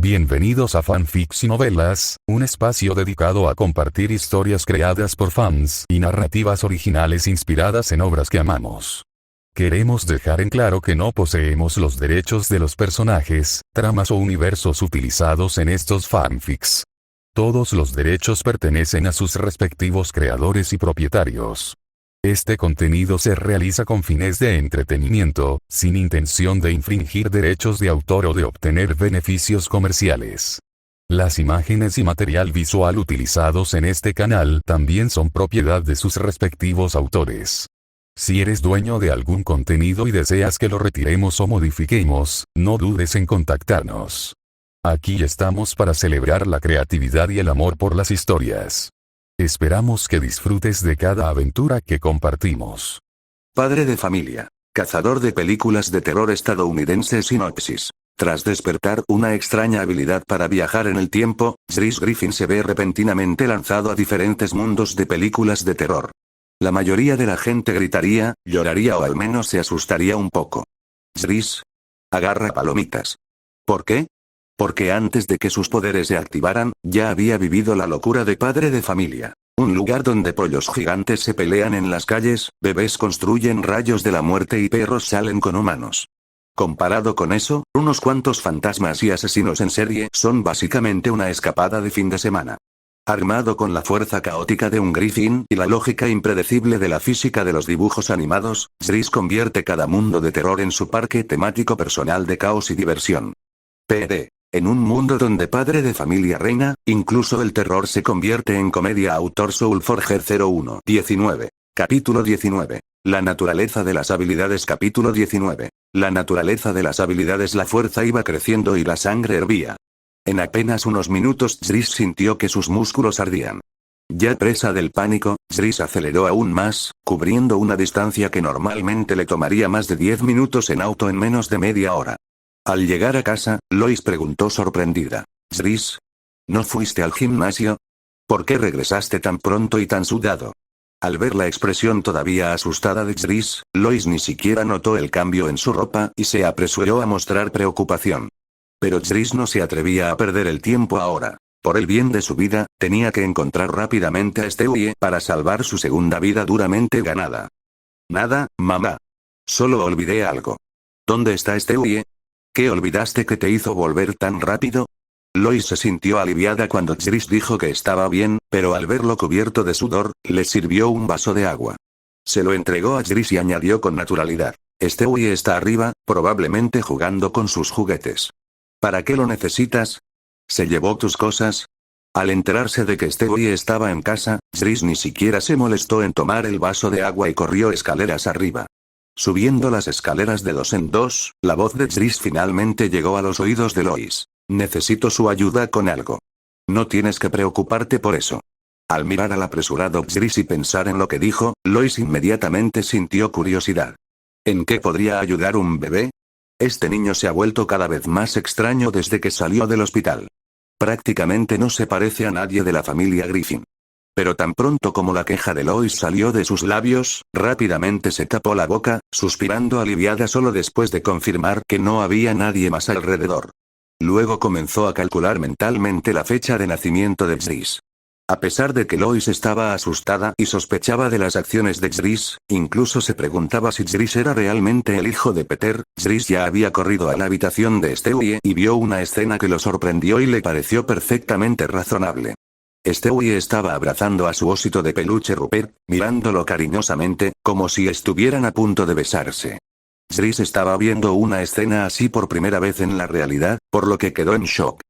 Bienvenidos a Fanfics y Novelas, un espacio dedicado a compartir historias creadas por fans y narrativas originales inspiradas en obras que amamos. Queremos dejar en claro que no poseemos los derechos de los personajes, tramas o universos utilizados en estos fanfics. Todos los derechos pertenecen a sus respectivos creadores y propietarios. Este contenido se realiza con fines de entretenimiento, sin intención de infringir derechos de autor o de obtener beneficios comerciales. Las imágenes y material visual utilizados en este canal también son propiedad de sus respectivos autores. Si eres dueño de algún contenido y deseas que lo retiremos o modifiquemos, no dudes en contactarnos. Aquí estamos para celebrar la creatividad y el amor por las historias. Esperamos que disfrutes de cada aventura que compartimos. Padre de familia. Cazador de películas de terror estadounidense. Sinopsis. Tras despertar una extraña habilidad para viajar en el tiempo, Chris Griffin se ve repentinamente lanzado a diferentes mundos de películas de terror. La mayoría de la gente gritaría, lloraría o al menos se asustaría un poco. Chris agarra palomitas. ¿Por qué? Porque antes de que sus poderes se activaran, ya había vivido la locura de Padre de familia. Un lugar donde pollos gigantes se pelean en las calles, bebés construyen rayos de la muerte y perros salen con humanos. Comparado con eso, unos cuantos fantasmas y asesinos en serie son básicamente una escapada de fin de semana. Armado con la fuerza caótica de un Griffin y la lógica impredecible de la física de los dibujos animados, Chris convierte cada mundo de terror en su parque temático personal de caos y diversión. PD. En un mundo donde Padre de familia reina, incluso el terror se convierte en comedia. Autor Soulforger 01-19. Capítulo 19. La naturaleza de las habilidades. Capítulo 19. La naturaleza de las habilidades. La fuerza iba creciendo y la sangre hervía. En apenas unos minutos Chris sintió que sus músculos ardían. Ya presa del pánico, Chris aceleró aún más, cubriendo una distancia que normalmente le tomaría más de 10 minutos en auto en menos de media hora. Al llegar a casa, Lois preguntó sorprendida. «Chris, ¿no fuiste al gimnasio? ¿Por qué regresaste tan pronto y tan sudado?» Al ver la expresión todavía asustada de Chris, Lois ni siquiera notó el cambio en su ropa y se apresuró a mostrar preocupación. Pero Chris no se atrevía a perder el tiempo ahora. Por el bien de su vida, tenía que encontrar rápidamente a Stewie para salvar su segunda vida duramente ganada. «Nada, mamá. Solo olvidé algo». «¿Dónde está Stewie? ¿Qué olvidaste que te hizo volver tan rápido?» Lois se sintió aliviada cuando Chris dijo que estaba bien, pero al verlo cubierto de sudor, le sirvió un vaso de agua. Se lo entregó a Chris y añadió con naturalidad. «Stewie está arriba, probablemente jugando con sus juguetes». «¿Para qué lo necesitas? ¿Se llevó tus cosas?» Al enterarse de que Stewie estaba en casa, Chris ni siquiera se molestó en tomar el vaso de agua y corrió escaleras arriba. Subiendo las escaleras de 2 en 2, la voz de Chris finalmente llegó a los oídos de Lois. «Necesito su ayuda con algo. No tienes que preocuparte por eso». Al mirar al apresurado Chris y pensar en lo que dijo, Lois inmediatamente sintió curiosidad. ¿En qué podría ayudar un bebé? Este niño se ha vuelto cada vez más extraño desde que salió del hospital. Prácticamente no se parece a nadie de la familia Griffin. Pero tan pronto como la queja de Lois salió de sus labios, rápidamente se tapó la boca, suspirando aliviada solo después de confirmar que no había nadie más alrededor. Luego comenzó a calcular mentalmente la fecha de nacimiento de Chris. A pesar de que Lois estaba asustada y sospechaba de las acciones de Chris, incluso se preguntaba si Chris era realmente el hijo de Peter, Chris ya había corrido a la habitación de Stewie y vio una escena que lo sorprendió y le pareció perfectamente razonable. Stewie estaba abrazando a su osito de peluche Rupert, mirándolo cariñosamente, como si estuvieran a punto de besarse. Chris estaba viendo una escena así por primera vez en la realidad, por lo que quedó en shock.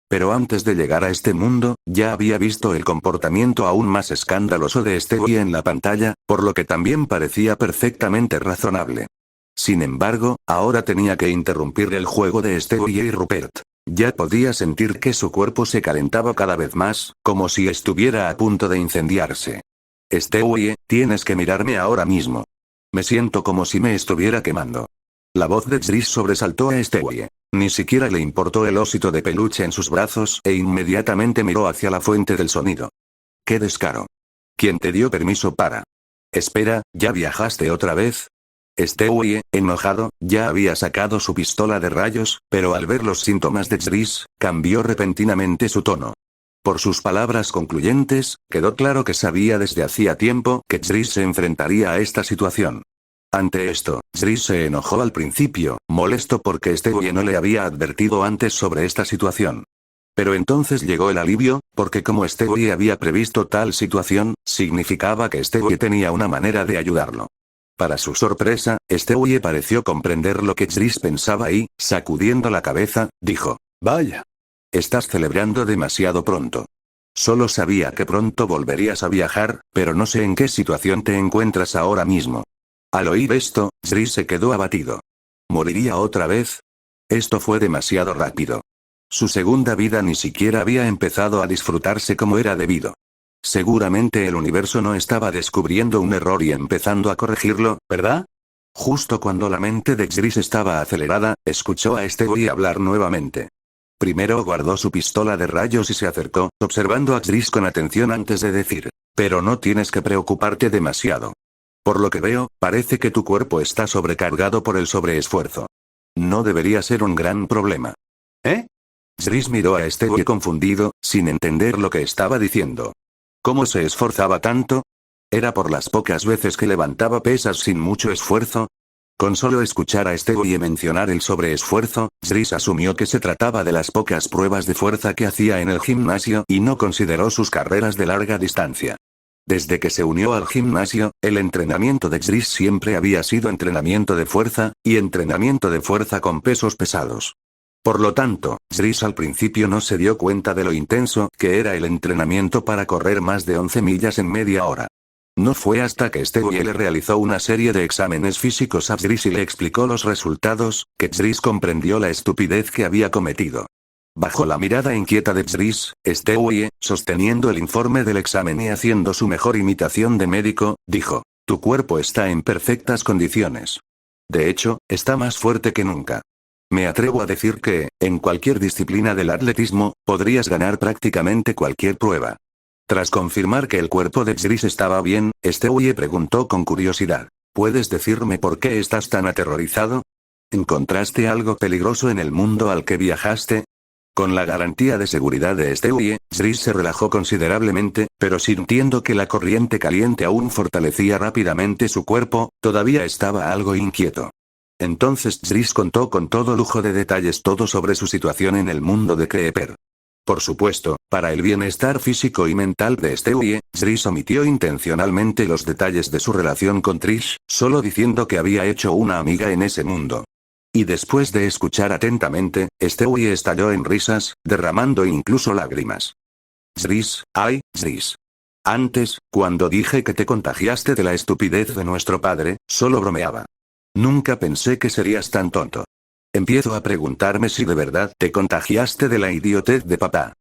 Pero antes de llegar a este mundo, ya había visto el comportamiento aún más escandaloso de Stewie en la pantalla, por lo que también parecía perfectamente razonable. Sin embargo, ahora tenía que interrumpir el juego de Stewie y Rupert. Ya podía sentir que su cuerpo se calentaba cada vez más, como si estuviera a punto de incendiarse. «Stewie, tienes que mirarme ahora mismo. Me siento como si me estuviera quemando». La voz de Chris sobresaltó a Stewie. Ni siquiera le importó el osito de peluche en sus brazos e inmediatamente miró hacia la fuente del sonido. «¡Qué descaro! ¿Quién te dio permiso para...? Espera, ¿ya viajaste otra vez?» Stewie, enojado, ya había sacado su pistola de rayos, pero al ver los síntomas de Jriss, cambió repentinamente su tono. Por sus palabras concluyentes, quedó claro que sabía desde hacía tiempo que Jriss se enfrentaría a esta situación. Ante esto, Jriss se enojó al principio, molesto porque Stewie no le había advertido antes sobre esta situación. Pero entonces llegó el alivio, porque como Stewie había previsto tal situación, significaba que Stewie tenía una manera de ayudarlo. Para su sorpresa, Stewie pareció comprender lo que Jriss pensaba y, sacudiendo la cabeza, dijo: «Vaya. Estás celebrando demasiado pronto. Solo sabía que pronto volverías a viajar, pero no sé en qué situación te encuentras ahora mismo». Al oír esto, Jriss se quedó abatido. ¿Moriría otra vez? Esto fue demasiado rápido. Su segunda vida ni siquiera había empezado a disfrutarse como era debido. Seguramente el universo no estaba descubriendo un error y empezando a corregirlo, ¿verdad? Justo cuando la mente de Jriss estaba acelerada, escuchó a Stewie hablar nuevamente. Primero guardó su pistola de rayos y se acercó, observando a Jriss con atención antes de decir: «Pero no tienes que preocuparte demasiado. Por lo que veo, parece que tu cuerpo está sobrecargado por el sobreesfuerzo. No debería ser un gran problema». ¿Eh? Jriss miró a Stewie confundido, sin entender lo que estaba diciendo. ¿Cómo se esforzaba tanto? ¿Era por las pocas veces que levantaba pesas sin mucho esfuerzo? Con solo escuchar a Stewie mencionar el sobreesfuerzo, Jriss asumió que se trataba de las pocas pruebas de fuerza que hacía en el gimnasio y no consideró sus carreras de larga distancia. Desde que se unió al gimnasio, el entrenamiento de Jriss siempre había sido entrenamiento de fuerza, y entrenamiento de fuerza con pesos pesados. Por lo tanto, Jriss al principio no se dio cuenta de lo intenso que era el entrenamiento para correr más de 11 millas en media hora. No fue hasta que Stewie le realizó una serie de exámenes físicos a Jriss y le explicó los resultados, que Jriss comprendió la estupidez que había cometido. Bajo la mirada inquieta de Jriss, Stewie, sosteniendo el informe del examen y haciendo su mejor imitación de médico, dijo: «Tu cuerpo está en perfectas condiciones. De hecho, está más fuerte que nunca. Me atrevo a decir que, en cualquier disciplina del atletismo, podrías ganar prácticamente cualquier prueba». Tras confirmar que el cuerpo de Jriss estaba bien, Stewie preguntó con curiosidad: «¿Puedes decirme por qué estás tan aterrorizado? ¿Encontraste algo peligroso en el mundo al que viajaste?». Con la garantía de seguridad de Stewie, Jriss se relajó considerablemente, pero sintiendo que la corriente caliente aún fortalecía rápidamente su cuerpo, todavía estaba algo inquieto. Entonces Jriss contó con todo lujo de detalles todo sobre su situación en el mundo de Creeper. Por supuesto, para el bienestar físico y mental de Stewie, Jriss omitió intencionalmente los detalles de su relación con Trish, solo diciendo que había hecho una amiga en ese mundo. Y después de escuchar atentamente, Stewie estalló en risas, derramando incluso lágrimas. «Jriss, ay, Jriss. Antes, cuando dije que te contagiaste de la estupidez de nuestro padre, solo bromeaba. Nunca pensé que serías tan tonto. Empiezo a preguntarme si de verdad te contagiaste de la idiotez de papá».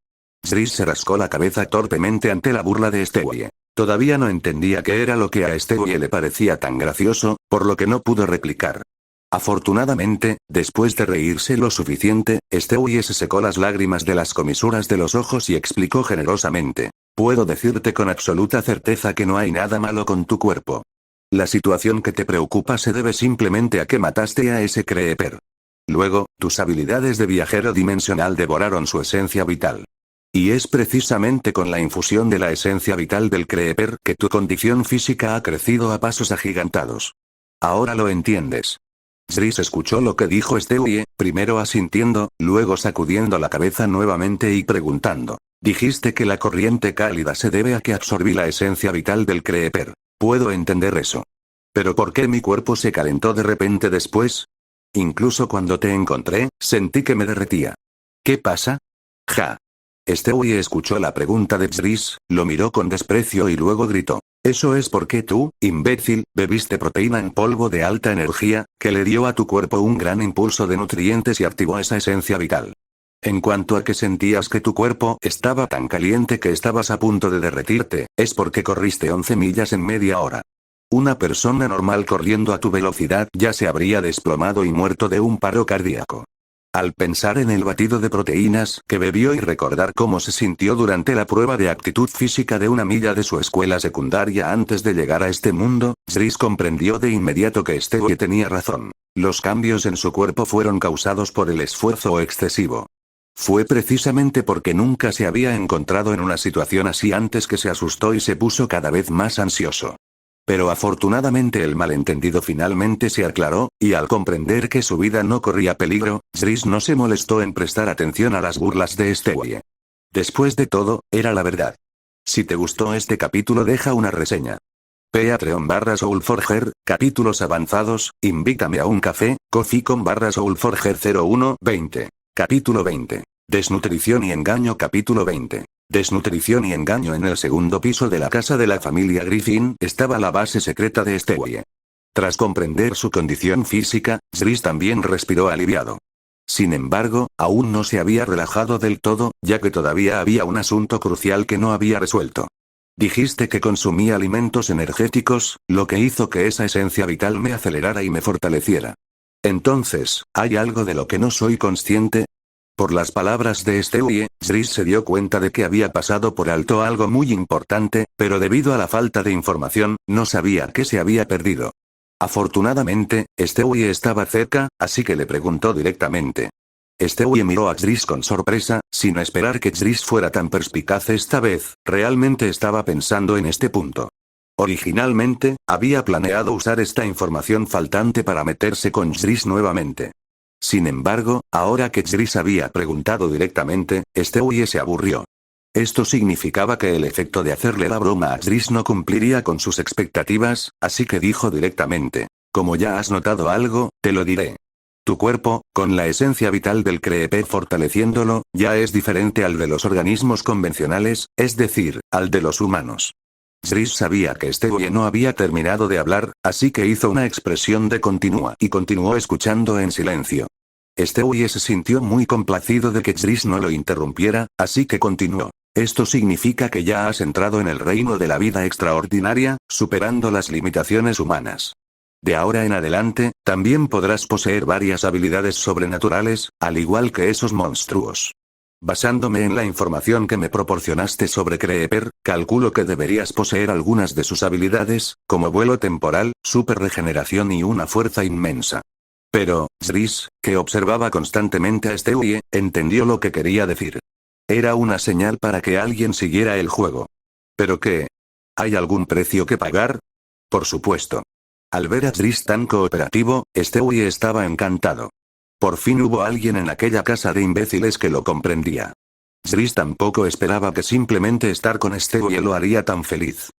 Jriss se rascó la cabeza torpemente ante la burla de Stewie. Todavía no entendía qué era lo que a Stewie le parecía tan gracioso, por lo que no pudo replicar. Afortunadamente, después de reírse lo suficiente, Stewie se secó las lágrimas de las comisuras de los ojos y explicó generosamente: «Puedo decirte con absoluta certeza que no hay nada malo con tu cuerpo. La situación que te preocupa se debe simplemente a que mataste a ese Creeper. Luego, tus habilidades de viajero dimensional devoraron su esencia vital. Y es precisamente con la infusión de la esencia vital del Creeper que tu condición física ha crecido a pasos agigantados. Ahora lo entiendes». Jriss escuchó lo que dijo Stewie, primero asintiendo, luego sacudiendo la cabeza nuevamente y preguntando: «Dijiste que la corriente cálida se debe a que absorbí la esencia vital del Creeper. Puedo entender eso. Pero ¿por qué mi cuerpo se calentó de repente después? Incluso cuando te encontré, sentí que me derretía. ¿Qué pasa?». «Ja». Stewie escuchó la pregunta de Jriss, lo miró con desprecio y luego gritó: «Eso es porque tú, imbécil, bebiste proteína en polvo de alta energía, que le dio a tu cuerpo un gran impulso de nutrientes y activó esa esencia vital. En cuanto a que sentías que tu cuerpo estaba tan caliente que estabas a punto de derretirte, es porque corriste 11 millas en media hora. Una persona normal corriendo a tu velocidad ya se habría desplomado y muerto de un paro cardíaco. Al pensar en el batido de proteínas que bebió y recordar cómo se sintió durante la prueba de aptitud física de 1 milla de su escuela secundaria antes de llegar a este mundo, Zris comprendió de inmediato que Stewie tenía razón. Los cambios en su cuerpo fueron causados por el esfuerzo excesivo. Fue precisamente porque nunca se había encontrado en una situación así antes que se asustó y se puso cada vez más ansioso. Pero afortunadamente el malentendido finalmente se aclaró, y al comprender que su vida no corría peligro, Zris no se molestó en prestar atención a las burlas de Stewie. Después de todo, era la verdad. Si te gustó este capítulo, deja una reseña. Patreon/Soulforger, capítulos avanzados, invítame a un café, Ko-fi com/Soulforger 0120. Capítulo 20. Desnutrición y engaño. Capítulo 20. Desnutrición y engaño. En el segundo piso de la casa de la familia Griffin estaba la base secreta de Stewie. Tras comprender su condición física, Zris también respiró aliviado. Sin embargo, aún no se había relajado del todo, ya que todavía había un asunto crucial que no había resuelto. Dijiste que consumía alimentos energéticos, lo que hizo que esa esencia vital me acelerara y me fortaleciera. Entonces, ¿hay algo de lo que no soy consciente? Por las palabras de Stewie, Zris se dio cuenta de que había pasado por alto algo muy importante, pero debido a la falta de información, no sabía qué se había perdido. Afortunadamente, Stewie estaba cerca, así que le preguntó directamente. Stewie miró a Zris con sorpresa, sin esperar que Zris fuera tan perspicaz esta vez. Realmente estaba pensando en este punto. Originalmente, había planeado usar esta información faltante para meterse con Zris nuevamente. Sin embargo, ahora que Zris había preguntado directamente, Stewie se aburrió. Esto significaba que el efecto de hacerle la broma a Zris no cumpliría con sus expectativas, así que dijo directamente: como ya has notado algo, te lo diré. Tu cuerpo, con la esencia vital del Creeper fortaleciéndolo, ya es diferente al de los organismos convencionales, es decir, al de los humanos. Zris sabía que Stewie no había terminado de hablar, así que hizo una expresión de continúa y continuó escuchando en silencio. Stewie se sintió muy complacido de que Zris no lo interrumpiera, así que continuó. Esto significa que ya has entrado en el reino de la vida extraordinaria, superando las limitaciones humanas. De ahora en adelante, también podrás poseer varias habilidades sobrenaturales, al igual que esos monstruos. Basándome en la información que me proporcionaste sobre Creeper, calculo que deberías poseer algunas de sus habilidades, como vuelo temporal, super regeneración y una fuerza inmensa. Pero, Zris, que observaba constantemente a Stewie, entendió lo que quería decir. Era una señal para que alguien siguiera el juego. ¿Pero qué? ¿Hay algún precio que pagar? Por supuesto. Al ver a Zris tan cooperativo, Stewie estaba encantado. Por fin hubo alguien en aquella casa de imbéciles que lo comprendía. Zris tampoco esperaba que simplemente estar con Stewie lo haría tan feliz.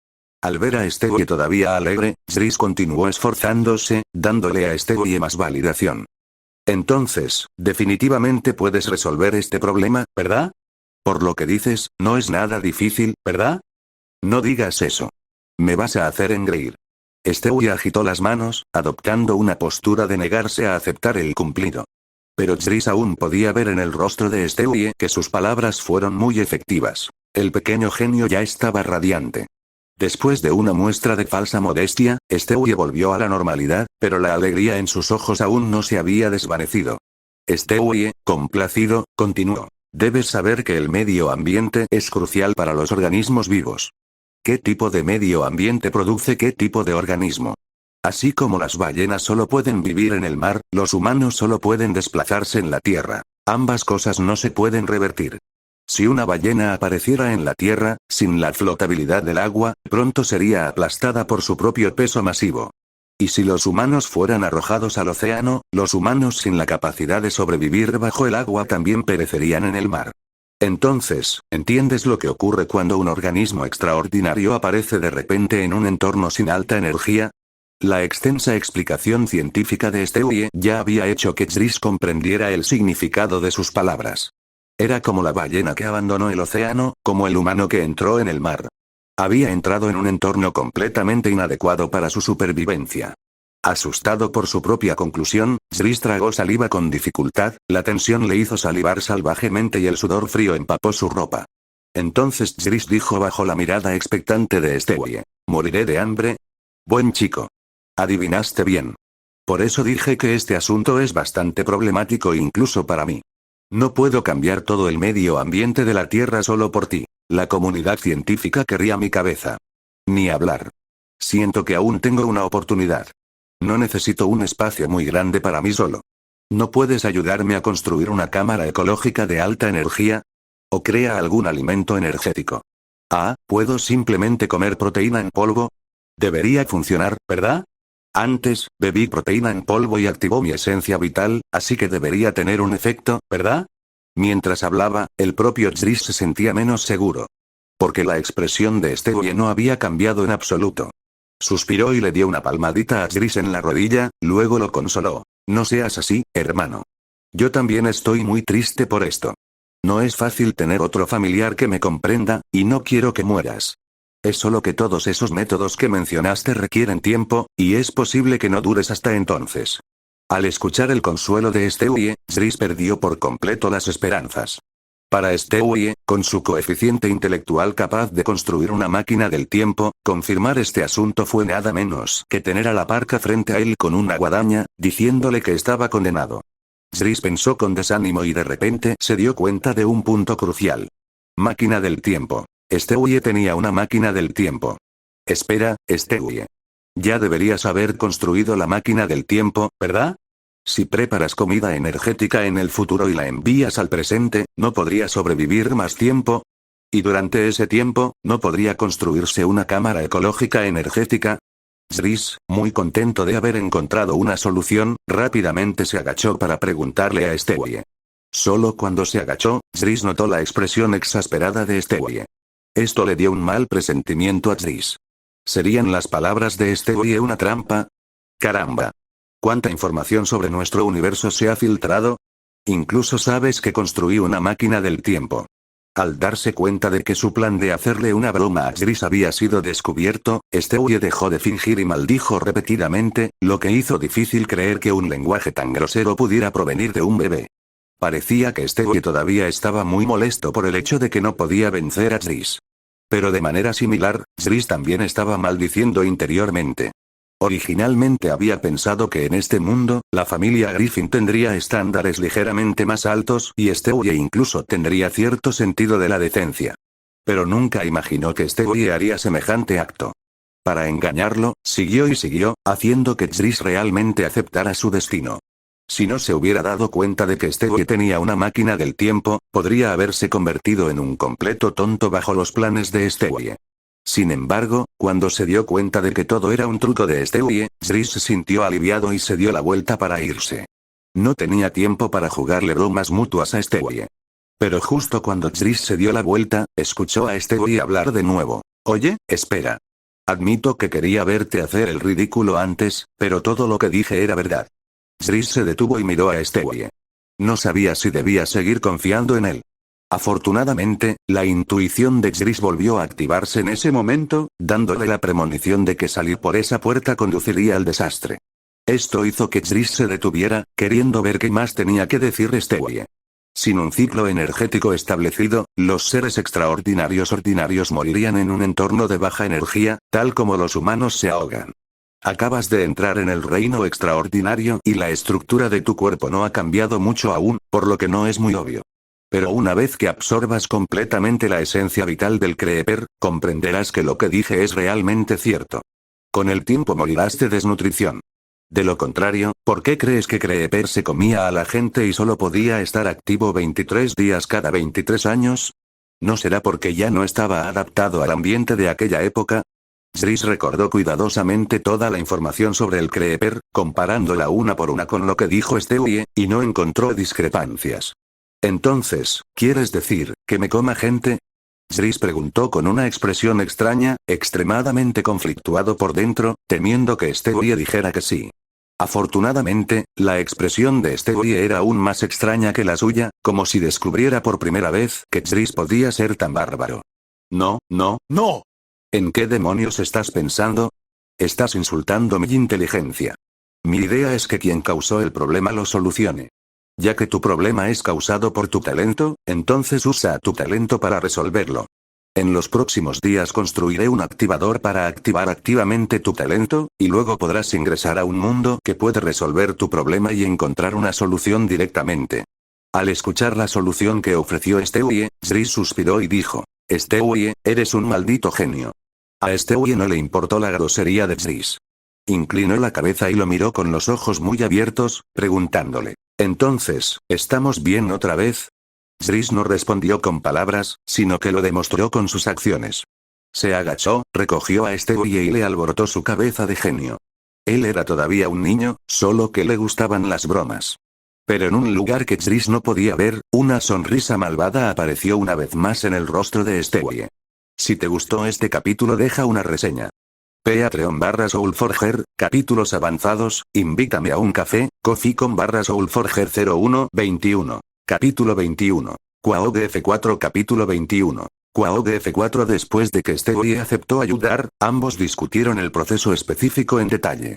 Al ver a Stewie todavía alegre, Zris continuó esforzándose, dándole a Stewie más validación. Entonces, definitivamente puedes resolver este problema, ¿verdad? Por lo que dices, no es nada difícil, ¿verdad? No digas eso. Me vas a hacer engreír. Stewie agitó las manos, adoptando una postura de negarse a aceptar el cumplido. Pero Zris aún podía ver en el rostro de Stewie que sus palabras fueron muy efectivas. El pequeño genio ya estaba radiante. Después de una muestra de falsa modestia, Stewie volvió a la normalidad, pero la alegría en sus ojos aún no se había desvanecido. Stewie, complacido, continuó. Debes saber que el medio ambiente es crucial para los organismos vivos. ¿Qué tipo de medio ambiente produce qué tipo de organismo? Así como las ballenas solo pueden vivir en el mar, los humanos solo pueden desplazarse en la tierra. Ambas cosas no se pueden revertir. Si una ballena apareciera en la tierra, sin la flotabilidad del agua, pronto sería aplastada por su propio peso masivo. Y si los humanos fueran arrojados al océano, los humanos sin la capacidad de sobrevivir bajo el agua también perecerían en el mar. Entonces, ¿entiendes lo que ocurre cuando un organismo extraordinario aparece de repente en un entorno sin alta energía? La extensa explicación científica de Stewie ya había hecho que Zris comprendiera el significado de sus palabras. Era como la ballena que abandonó el océano, como el humano que entró en el mar. Había entrado en un entorno completamente inadecuado para su supervivencia. Asustado por su propia conclusión, Zris tragó saliva con dificultad, la tensión le hizo salivar salvajemente y el sudor frío empapó su ropa. Entonces Zris dijo bajo la mirada expectante de Stewie: ¿moriré de hambre? Buen chico. Adivinaste bien. Por eso dije que este asunto es bastante problemático incluso para mí. No puedo cambiar todo el medio ambiente de la Tierra solo por ti. La comunidad científica querría mi cabeza. Ni hablar. Siento que aún tengo una oportunidad. No necesito un espacio muy grande para mí solo. ¿No puedes ayudarme a construir una cámara ecológica de alta energía? ¿O crea algún alimento energético? Ah, ¿puedo simplemente comer proteína en polvo? Debería funcionar, ¿verdad? Antes, bebí proteína en polvo y activó mi esencia vital, así que debería tener un efecto, ¿verdad? Mientras hablaba, el propio Jris se sentía menos seguro. Porque la expresión de Stewie no había cambiado en absoluto. Suspiró y le dio una palmadita a Jris en la rodilla, luego lo consoló. No seas así, hermano. Yo también estoy muy triste por esto. No es fácil tener otro familiar que me comprenda, y no quiero que mueras. Es solo que todos esos métodos que mencionaste requieren tiempo, y es posible que no dures hasta entonces. Al escuchar el consuelo de Stewie, Jris perdió por completo las esperanzas. Para Stewie, con su coeficiente intelectual capaz de construir una máquina del tiempo, confirmar este asunto fue nada menos que tener a la parca frente a él con una guadaña, diciéndole que estaba condenado. Jris pensó con desánimo y de repente se dio cuenta de un punto crucial. Máquina del tiempo. Stewie tenía una máquina del tiempo. Espera, Stewie. Ya deberías haber construido la máquina del tiempo, ¿verdad? Si preparas comida energética en el futuro y la envías al presente, ¿no podría sobrevivir más tiempo? Y durante ese tiempo, ¿no podría construirse una cámara ecológica energética? Jris, muy contento de haber encontrado una solución, rápidamente se agachó para preguntarle a Stewie. Solo cuando se agachó, Jris notó la expresión exasperada de Stewie. Esto le dio un mal presentimiento a Jris. ¿Serían las palabras de Stewie una trampa? ¡Caramba! ¿Cuánta información sobre nuestro universo se ha filtrado? Incluso sabes que construí una máquina del tiempo. Al darse cuenta de que su plan de hacerle una broma a Jris había sido descubierto, Stewie dejó de fingir y maldijo repetidamente, lo que hizo difícil creer que un lenguaje tan grosero pudiera provenir de un bebé. Parecía que Stewie todavía estaba muy molesto por el hecho de que no podía vencer a Jris. Pero de manera similar, Jris también estaba maldiciendo interiormente. Originalmente había pensado que en este mundo, la familia Griffin tendría estándares ligeramente más altos y Stewie incluso tendría cierto sentido de la decencia. Pero nunca imaginó que Stewie haría semejante acto. Para engañarlo, siguió y siguió, haciendo que Jris realmente aceptara su destino. Si no se hubiera dado cuenta de que Stewie tenía una máquina del tiempo, podría haberse convertido en un completo tonto bajo los planes de Stewie. Sin embargo, cuando se dio cuenta de que todo era un truco de Stewie, Jris se sintió aliviado y se dio la vuelta para irse. No tenía tiempo para jugarle bromas mutuas a Stewie. Pero justo cuando Jris se dio la vuelta, escuchó a Stewie hablar de nuevo. Oye, espera. Admito que quería verte hacer el ridículo antes, pero todo lo que dije era verdad. Jris se detuvo y miró a Stewie. No sabía si debía seguir confiando en él. Afortunadamente, la intuición de Jris volvió a activarse en ese momento, dándole la premonición de que salir por esa puerta conduciría al desastre. Esto hizo que Jris se detuviera, queriendo ver qué más tenía que decir Stewie. Sin un ciclo energético establecido, los seres extraordinarios ordinarios morirían en un entorno de baja energía, tal como los humanos se ahogan. Acabas de entrar en el reino extraordinario y la estructura de tu cuerpo no ha cambiado mucho aún, por lo que no es muy obvio. Pero una vez que absorbas completamente la esencia vital del Creeper, comprenderás que lo que dije es realmente cierto. Con el tiempo morirás de desnutrición. De lo contrario, ¿por qué crees que Creeper se comía a la gente y solo podía estar activo 23 días cada 23 años? ¿No será porque ya no estaba adaptado al ambiente de aquella época? Jris recordó cuidadosamente toda la información sobre el Creeper, comparándola una por una con lo que dijo Stewie, y no encontró discrepancias. Entonces, ¿quieres decir, que me coma gente? Jris preguntó con una expresión extraña, extremadamente conflictuado por dentro, temiendo que Stewie dijera que sí. Afortunadamente, la expresión de Stewie era aún más extraña que la suya, como si descubriera por primera vez que Jris podía ser tan bárbaro. No, no, no. ¿En qué demonios estás pensando? Estás insultando mi inteligencia. Mi idea es que quien causó el problema lo solucione. Ya que tu problema es causado por tu talento, entonces usa tu talento para resolverlo. En los próximos días construiré un activador para activar activamente tu talento, y luego podrás ingresar a un mundo que puede resolver tu problema y encontrar una solución directamente. Al escuchar la solución que ofreció Stewie, Zris suspiró y dijo: Stewie, eres un maldito genio. A Stewie no le importó la grosería de Zris. Inclinó la cabeza y lo miró con los ojos muy abiertos, preguntándole: Entonces, ¿estamos bien otra vez? Zris no respondió con palabras, sino que lo demostró con sus acciones. Se agachó, recogió a Stewie y le alborotó su cabeza de genio. Él era todavía un niño, solo que le gustaban las bromas. Pero en un lugar que Zris no podía ver, una sonrisa malvada apareció una vez más en el rostro de Stewie. Si te gustó este capítulo, deja una reseña. Patreon/Soulforger, capítulos avanzados, invítame a un café, Ko-fi com/Soulforger 0121. Capítulo 21. Quahog F4 Capítulo 21. Quahog F4. Después de que Stewie aceptó ayudar, ambos discutieron el proceso específico en detalle.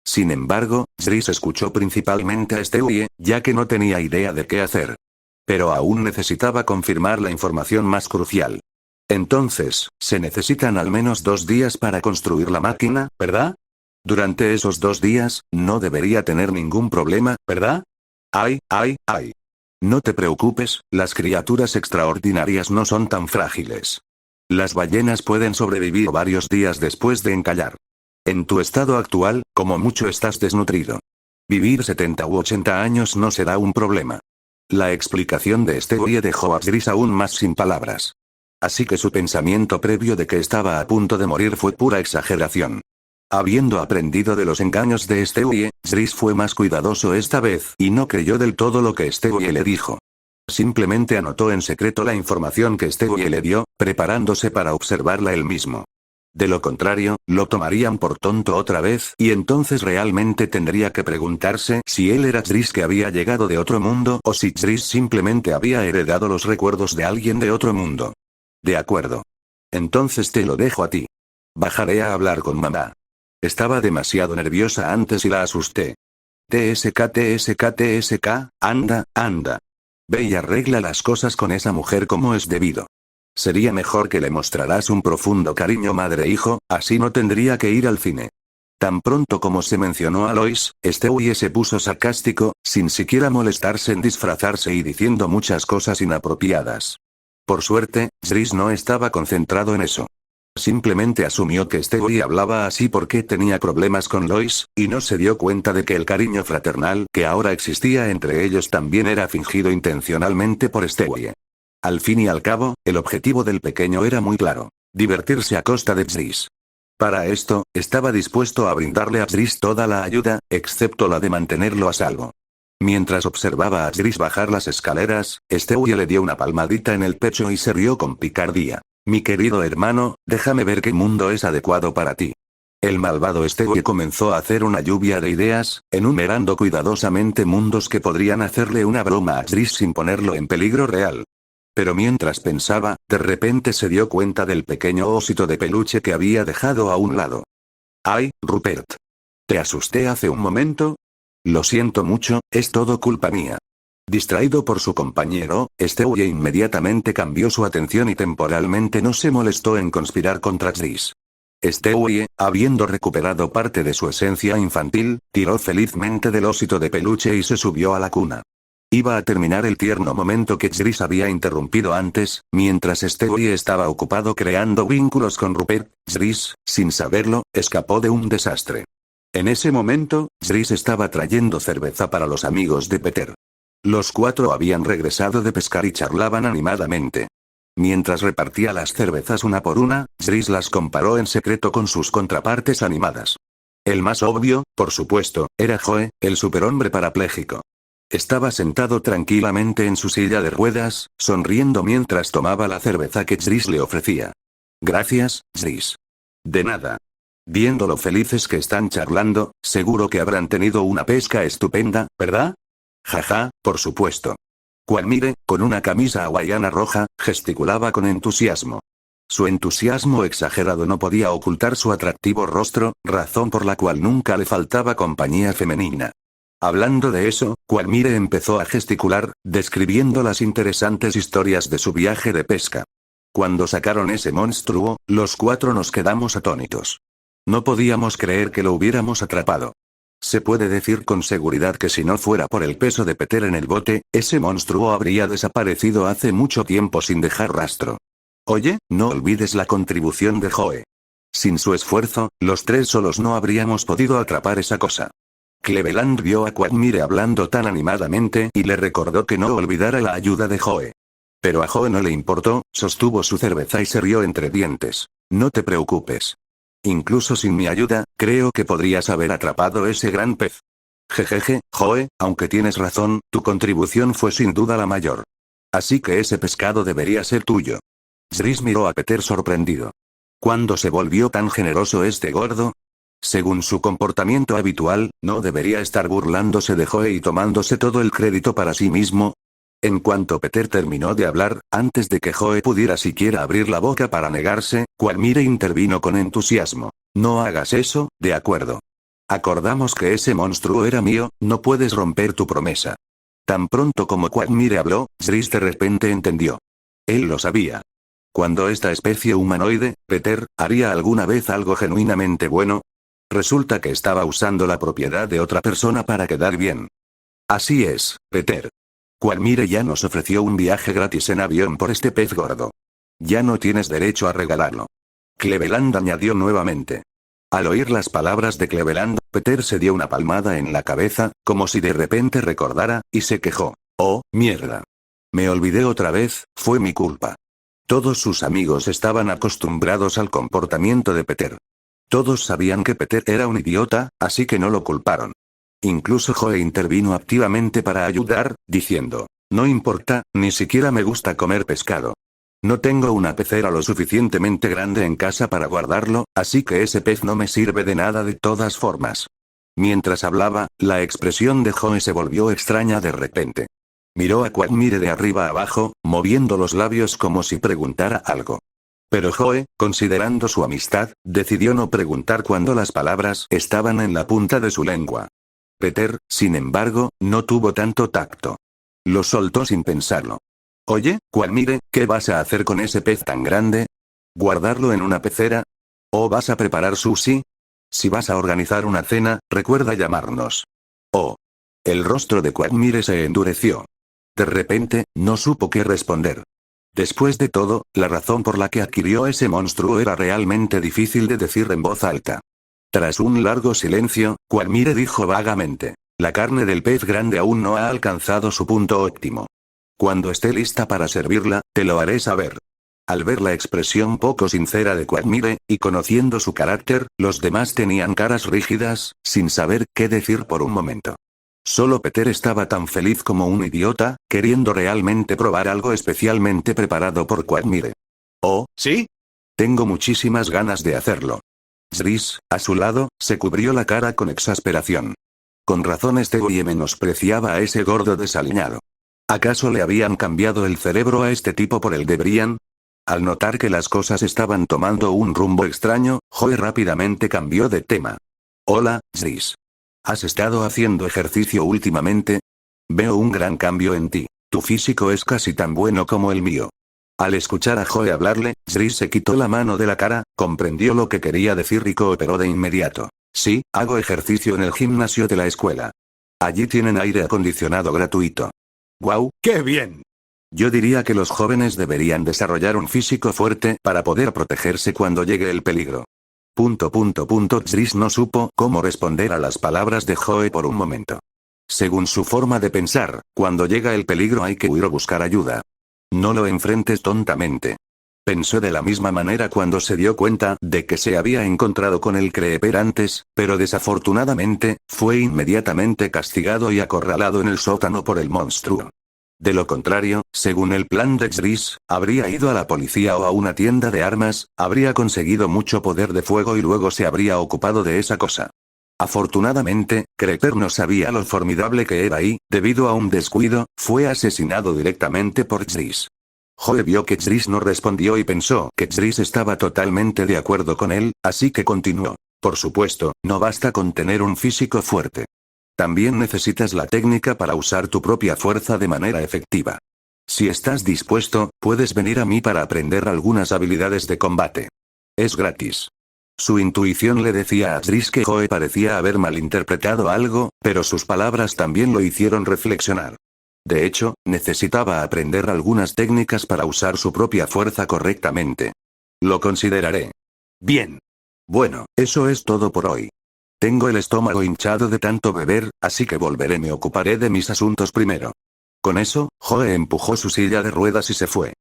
Sin embargo, Zris escuchó principalmente a Stewie, ya que no tenía idea de qué hacer. Pero aún necesitaba confirmar la información más crucial. Entonces, se necesitan al menos 2 días para construir la máquina, ¿verdad? Durante esos 2 días, no debería tener ningún problema, ¿verdad? ¡Ay! No te preocupes, las criaturas extraordinarias no son tan frágiles. Las ballenas pueden sobrevivir varios días después de encallar. En tu estado actual, como mucho estás desnutrido. Vivir 70 u 80 años no será un problema. La explicación de Stewie dejó a Zris aún más sin palabras. Así que su pensamiento previo de que estaba a punto de morir fue pura exageración. Habiendo aprendido de los engaños de Stewie, Zris fue más cuidadoso esta vez y no creyó del todo lo que Stewie le dijo. Simplemente anotó en secreto la información que Stewie le dio, preparándose para observarla él mismo. De lo contrario, lo tomarían por tonto otra vez y entonces realmente tendría que preguntarse si él era Zris que había llegado de otro mundo o si Zris simplemente había heredado los recuerdos de alguien de otro mundo. De acuerdo. Entonces te lo dejo a ti. Bajaré a hablar con mamá. Estaba demasiado nerviosa antes y la asusté. TSK, anda. Ve y arregla las cosas con esa mujer como es debido. Sería mejor que le mostrarás un profundo cariño madre-hijo, así no tendría que ir al cine. Tan pronto como se mencionó a Lois, Stewie se puso sarcástico, sin siquiera molestarse en disfrazarse y diciendo muchas cosas inapropiadas. Por suerte, Zris no estaba concentrado en eso. Simplemente asumió que Stewie hablaba así porque tenía problemas con Lois, y no se dio cuenta de que el cariño fraternal que ahora existía entre ellos también era fingido intencionalmente por Stewie. Al fin y al cabo, el objetivo del pequeño era muy claro: divertirse a costa de Zris. Para esto, estaba dispuesto a brindarle a Zris toda la ayuda, excepto la de mantenerlo a salvo. Mientras observaba a Zris bajar las escaleras, Stewie le dio una palmadita en el pecho y se rió con picardía. Mi querido hermano, déjame ver qué mundo es adecuado para ti. El malvado Stewie comenzó a hacer una lluvia de ideas, enumerando cuidadosamente mundos que podrían hacerle una broma a Zris sin ponerlo en peligro real. Pero mientras pensaba, de repente se dio cuenta del pequeño osito de peluche que había dejado a un lado. ¡Ay, Rupert! ¿Te asusté hace un momento? Lo siento mucho, es todo culpa mía. Distraído por su compañero, Stewie inmediatamente cambió su atención y temporalmente no se molestó en conspirar contra Zris. Stewie, habiendo recuperado parte de su esencia infantil, tiró felizmente del osito de peluche y se subió a la cuna. Iba a terminar el tierno momento que Zris había interrumpido antes, mientras Stewie estaba ocupado creando vínculos con Rupert. Zris, sin saberlo, escapó de un desastre. En ese momento, Zris estaba trayendo cerveza para los amigos de Peter. Los 4 habían regresado de pescar y charlaban animadamente. Mientras repartía las cervezas una por una, Zris las comparó en secreto con sus contrapartes animadas. El más obvio, por supuesto, era Joe, el superhombre parapléjico. Estaba sentado tranquilamente en su silla de ruedas, sonriendo mientras tomaba la cerveza que Zris le ofrecía. Gracias, Zris. De nada. Viendo lo felices que están charlando, seguro que habrán tenido una pesca estupenda, ¿verdad? Jaja, por supuesto. Quagmire, con una camisa hawaiana roja, gesticulaba con entusiasmo. Su entusiasmo exagerado no podía ocultar su atractivo rostro, razón por la cual nunca le faltaba compañía femenina. Hablando de eso, Quagmire empezó a gesticular, describiendo las interesantes historias de su viaje de pesca. Cuando sacaron ese monstruo, los 4 nos quedamos atónitos. No podíamos creer que lo hubiéramos atrapado. Se puede decir con seguridad que si no fuera por el peso de Peter en el bote, ese monstruo habría desaparecido hace mucho tiempo sin dejar rastro. Oye, no olvides la contribución de Joe. Sin su esfuerzo, los 3 solos no habríamos podido atrapar esa cosa. Cleveland vio a Quagmire hablando tan animadamente y le recordó que no olvidara la ayuda de Joe. Pero a Joe no le importó, sostuvo su cerveza y se rió entre dientes. No te preocupes. Incluso sin mi ayuda, creo que podrías haber atrapado ese gran pez. Jejeje, Joe, aunque tienes razón, tu contribución fue sin duda la mayor. Así que ese pescado debería ser tuyo. Zris miró a Peter sorprendido. ¿Cuándo se volvió tan generoso este gordo? Según su comportamiento habitual, ¿no debería estar burlándose de Joe y tomándose todo el crédito para sí mismo? En cuanto Peter terminó de hablar, antes de que Joe pudiera siquiera abrir la boca para negarse, Quagmire intervino con entusiasmo. No hagas eso, de acuerdo. Acordamos que ese monstruo era mío, no puedes romper tu promesa. Tan pronto como Quagmire habló, Zris de repente entendió. Él lo sabía. Cuando esta especie humanoide, Peter, haría alguna vez algo genuinamente bueno, resulta que estaba usando la propiedad de otra persona para quedar bien. Así es, Peter. Quagmire ya nos ofreció un viaje gratis en avión por este pez gordo. Ya no tienes derecho a regalarlo. Cleveland añadió nuevamente. Al oír las palabras de Cleveland, Peter se dio una palmada en la cabeza, como si de repente recordara, y se quejó. Oh, mierda. Me olvidé otra vez, fue mi culpa. Todos sus amigos estaban acostumbrados al comportamiento de Peter. Todos sabían que Peter era un idiota, así que no lo culparon. Incluso Joe intervino activamente para ayudar, diciendo, no importa, ni siquiera me gusta comer pescado. No tengo una pecera lo suficientemente grande en casa para guardarlo, así que ese pez no me sirve de nada de todas formas. Mientras hablaba, la expresión de Joe se volvió extraña de repente. Miró a Quagmire de arriba a abajo, moviendo los labios como si preguntara algo. Pero Joe, considerando su amistad, decidió no preguntar cuando las palabras estaban en la punta de su lengua. Peter, sin embargo, no tuvo tanto tacto. Lo soltó sin pensarlo. Oye, Quagmire, ¿qué vas a hacer con ese pez tan grande? ¿Guardarlo en una pecera? ¿O vas a preparar sushi? Si vas a organizar una cena, recuerda llamarnos. Oh. El rostro de Quagmire se endureció. De repente, no supo qué responder. Después de todo, la razón por la que adquirió ese monstruo era realmente difícil de decir en voz alta. Tras un largo silencio, Quagmire dijo vagamente. La carne del pez grande aún no ha alcanzado su punto óptimo. Cuando esté lista para servirla, te lo haré saber. Al ver la expresión poco sincera de Quagmire, y conociendo su carácter, los demás tenían caras rígidas, sin saber qué decir por un momento. Solo Peter estaba tan feliz como un idiota, queriendo realmente probar algo especialmente preparado por Quagmire. ¿Oh, sí? Tengo muchísimas ganas de hacerlo. Zris, a su lado, se cubrió la cara con exasperación. Con razón este güey menospreciaba a ese gordo desaliñado. ¿Acaso le habían cambiado el cerebro a este tipo por el de Brian? Al notar que las cosas estaban tomando un rumbo extraño, Joe rápidamente cambió de tema. Hola, Zris. ¿Has estado haciendo ejercicio últimamente? Veo un gran cambio en ti. Tu físico es casi tan bueno como el mío. Al escuchar a Joe hablarle, Zris se quitó la mano de la cara, comprendió lo que quería decir y cooperó de inmediato. Sí, hago ejercicio en el gimnasio de la escuela. Allí tienen aire acondicionado gratuito. ¡Guau! ¡Qué bien! Yo diría que los jóvenes deberían desarrollar un físico fuerte para poder protegerse cuando llegue el peligro. Zris no supo cómo responder a las palabras de Joe por un momento. Según su forma de pensar, cuando llega el peligro hay que huir o buscar ayuda. No lo enfrentes tontamente. Pensó de la misma manera cuando se dio cuenta de que se había encontrado con el Creeper antes, pero desafortunadamente, fue inmediatamente castigado y acorralado en el sótano por el monstruo. De lo contrario, según el plan de Zris, habría ido a la policía o a una tienda de armas, habría conseguido mucho poder de fuego y luego se habría ocupado de esa cosa. Afortunadamente, Creeper no sabía lo formidable que era y, debido a un descuido, fue asesinado directamente por Zris. Joe vio que Zris no respondió y pensó que Zris estaba totalmente de acuerdo con él, así que continuó. Por supuesto, no basta con tener un físico fuerte. También necesitas la técnica para usar tu propia fuerza de manera efectiva. Si estás dispuesto, puedes venir a mí para aprender algunas habilidades de combate. Es gratis. Su intuición le decía a Jris que Joe parecía haber malinterpretado algo, pero sus palabras también lo hicieron reflexionar. De hecho, necesitaba aprender algunas técnicas para usar su propia fuerza correctamente. Lo consideraré. Bien. Bueno, eso es todo por hoy. Tengo el estómago hinchado de tanto beber, así que me ocuparé de mis asuntos primero. Con eso, Joe empujó su silla de ruedas y se fue.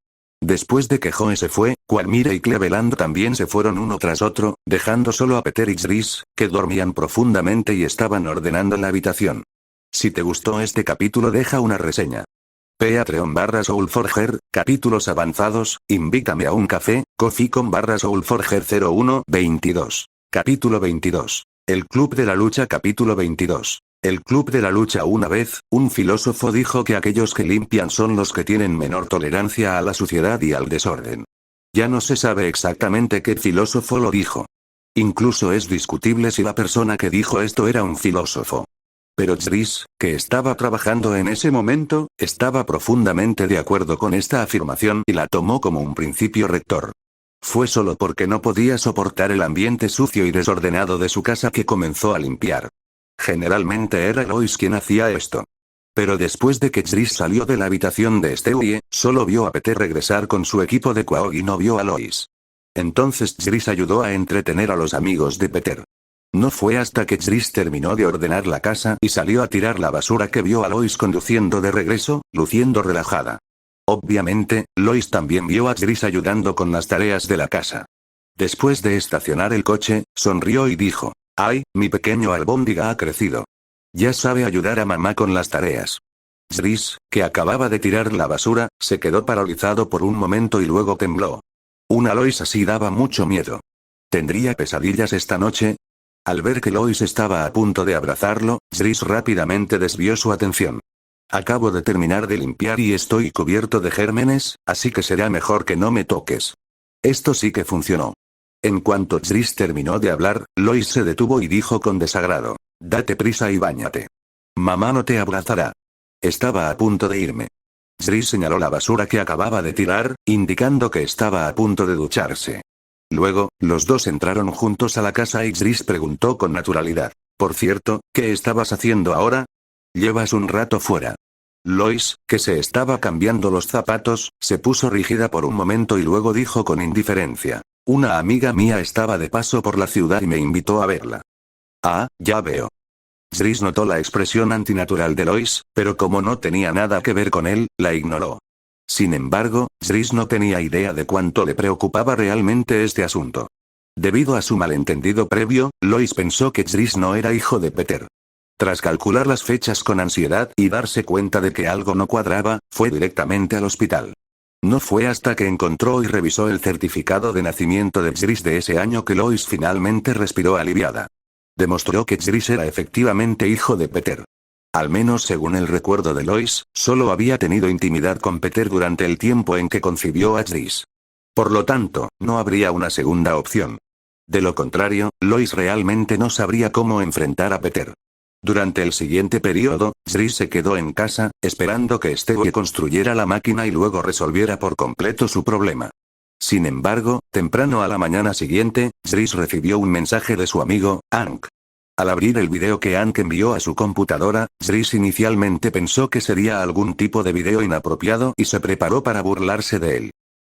Después de que Joe se fue, Quagmire y Cleveland también se fueron uno tras otro, dejando solo a Peter y Jris, que dormían profundamente y estaban ordenando la habitación. Si te gustó este capítulo, deja una reseña. Patreon/Soulforger, capítulos avanzados, invítame a un café, Ko-fi.com/Soulforger 0122. Capítulo 22. El Club de la Lucha. Capítulo 22. El Club de la Lucha. Una vez, un filósofo dijo que aquellos que limpian son los que tienen menor tolerancia a la suciedad y al desorden. Ya no se sabe exactamente qué filósofo lo dijo. Incluso es discutible si la persona que dijo esto era un filósofo. Pero Jris, que estaba trabajando en ese momento, estaba profundamente de acuerdo con esta afirmación y la tomó como un principio rector. Fue solo porque no podía soportar el ambiente sucio y desordenado de su casa que comenzó a limpiar. Generalmente era Lois quien hacía esto. Pero después de que Jris salió de la habitación de Stewie, solo vio a Peter regresar con su equipo de Quahog y no vio a Lois. Entonces Jris ayudó a entretener a los amigos de Peter. No fue hasta que Jris terminó de ordenar la casa y salió a tirar la basura que vio a Lois conduciendo de regreso, luciendo relajada. Obviamente, Lois también vio a Jris ayudando con las tareas de la casa. Después de estacionar el coche, sonrió y dijo: «Ay, mi pequeño albóndiga ha crecido. Ya sabe ayudar a mamá con las tareas». Jris, que acababa de tirar la basura, se quedó paralizado por un momento y luego tembló. Una Lois así daba mucho miedo. ¿Tendría pesadillas esta noche? Al ver que Lois estaba a punto de abrazarlo, Jris rápidamente desvió su atención. «Acabo de terminar de limpiar y estoy cubierto de gérmenes, así que será mejor que no me toques». Esto sí que funcionó. En cuanto Jris terminó de hablar, Lois se detuvo y dijo con desagrado: «Date prisa y báñate. Mamá no te abrazará». Estaba a punto de irme. Jris señaló la basura que acababa de tirar, indicando que estaba a punto de ducharse. Luego, los dos entraron juntos a la casa y Jris preguntó con naturalidad: «Por cierto, ¿qué estabas haciendo ahora? Llevas un rato fuera». Lois, que se estaba cambiando los zapatos, se puso rígida por un momento y luego dijo con indiferencia: «Una amiga mía estaba de paso por la ciudad y me invitó a verla». «Ah, ya veo». Jris notó la expresión antinatural de Lois, pero como no tenía nada que ver con él, la ignoró. Sin embargo, Jris no tenía idea de cuánto le preocupaba realmente este asunto. Debido a su malentendido previo, Lois pensó que Jris no era hijo de Peter. Tras calcular las fechas con ansiedad y darse cuenta de que algo no cuadraba, fue directamente al hospital. No fue hasta que encontró y revisó el certificado de nacimiento de Jris de ese año que Lois finalmente respiró aliviada. Demostró que Jris era efectivamente hijo de Peter. Al menos según el recuerdo de Lois, solo había tenido intimidad con Peter durante el tiempo en que concibió a Jris. Por lo tanto, no habría una segunda opción. De lo contrario, Lois realmente no sabría cómo enfrentar a Peter. Durante el siguiente periodo, Jris se quedó en casa, esperando que Stewie construyera la máquina y luego resolviera por completo su problema. Sin embargo, temprano a la mañana siguiente, Jris recibió un mensaje de su amigo, Hank. Al abrir el video que Hank envió a su computadora, Jris inicialmente pensó que sería algún tipo de video inapropiado y se preparó para burlarse de él.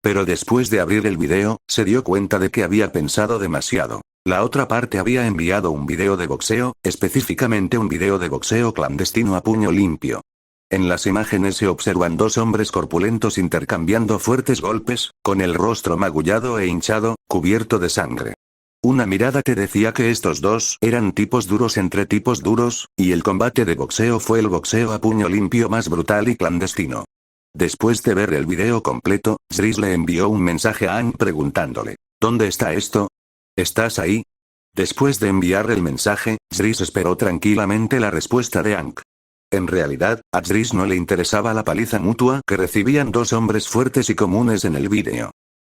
Pero después de abrir el video, se dio cuenta de que había pensado demasiado. La otra parte había enviado un video de boxeo, específicamente un video de boxeo clandestino a puño limpio. En las imágenes se observan dos hombres corpulentos intercambiando fuertes golpes, con el rostro magullado e hinchado, cubierto de sangre. Una mirada te decía que estos dos eran tipos duros entre tipos duros, y el combate de boxeo fue el boxeo a puño limpio más brutal y clandestino. Después de ver el video completo, Jris le envió un mensaje a Hank preguntándole: «¿Dónde está esto? ¿Estás ahí?». Después de enviar el mensaje, Jris esperó tranquilamente la respuesta de Hank. En realidad, a Jris no le interesaba la paliza mutua que recibían dos hombres fuertes y comunes en el vídeo.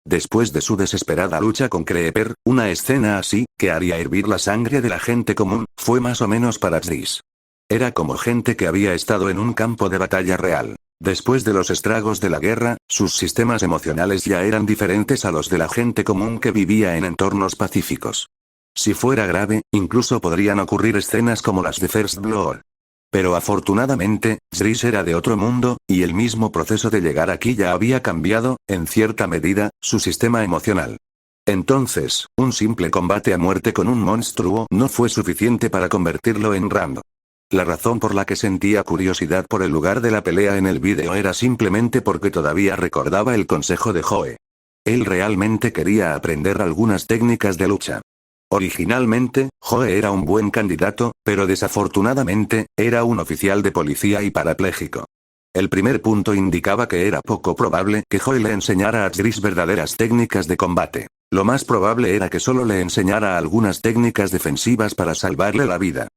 Después de su desesperada lucha con Creeper, una escena así, que haría hervir la sangre de la gente común, fue más o menos para Jris. Era como gente que había estado en un campo de batalla real. Después de los estragos de la guerra, sus sistemas emocionales ya eran diferentes a los de la gente común que vivía en entornos pacíficos. Si fuera grave, incluso podrían ocurrir escenas como las de First Blood. Pero afortunadamente, Driss era de otro mundo, y el mismo proceso de llegar aquí ya había cambiado, en cierta medida, su sistema emocional. Entonces, un simple combate a muerte con un monstruo no fue suficiente para convertirlo en Rambo. La razón por la que sentía curiosidad por el lugar de la pelea en el vídeo era simplemente porque todavía recordaba el consejo de Joe. Él realmente quería aprender algunas técnicas de lucha. Originalmente, Joe era un buen candidato, pero desafortunadamente, era un oficial de policía y parapléjico. El primer punto indicaba que era poco probable que Joe le enseñara a Driss verdaderas técnicas de combate. Lo más probable era que solo le enseñara algunas técnicas defensivas para salvarle la vida.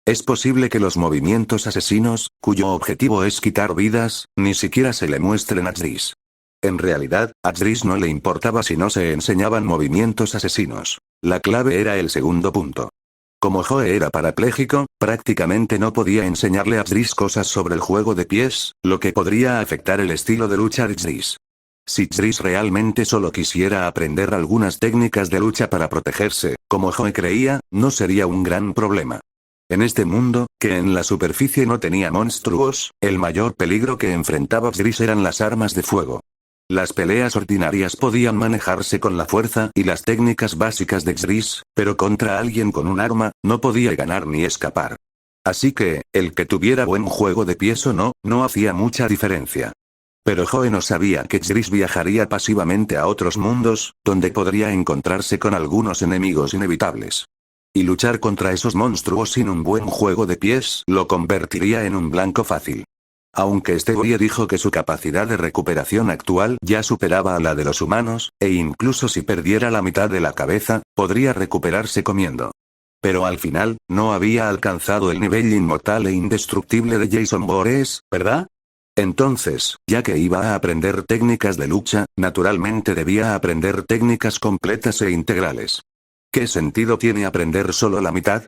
Es posible que los movimientos asesinos, cuyo objetivo es quitar vidas, ni siquiera se le muestren a Driss. En realidad, a Driss no le importaba si no se enseñaban movimientos asesinos. La clave era el segundo punto. Como Joe era parapléjico, prácticamente no podía enseñarle a Driss cosas sobre el juego de pies, lo que podría afectar el estilo de lucha de Driss. Si Driss realmente solo quisiera aprender algunas técnicas de lucha para protegerse, como Joe creía, no sería un gran problema. En este mundo, que en la superficie no tenía monstruos, el mayor peligro que enfrentaba Driss eran las armas de fuego. Las peleas ordinarias podían manejarse con la fuerza y las técnicas básicas de Driss, pero contra alguien con un arma, no podía ganar ni escapar. Así que, el que tuviera buen juego de pies o no, no hacía mucha diferencia. Pero Joe no sabía que Driss viajaría pasivamente a otros mundos, donde podría encontrarse con algunos enemigos inevitables. Y luchar contra esos monstruos sin un buen juego de pies lo convertiría en un blanco fácil. Aunque Stewie dijo que su capacidad de recuperación actual ya superaba a la de los humanos, e incluso si perdiera la mitad de la cabeza, podría recuperarse comiendo. Pero al final, no había alcanzado el nivel inmortal e indestructible de Jason Voorhees, ¿verdad? Entonces, ya que iba a aprender técnicas de lucha, naturalmente debía aprender técnicas completas e integrales. ¿Qué sentido tiene aprender solo la mitad?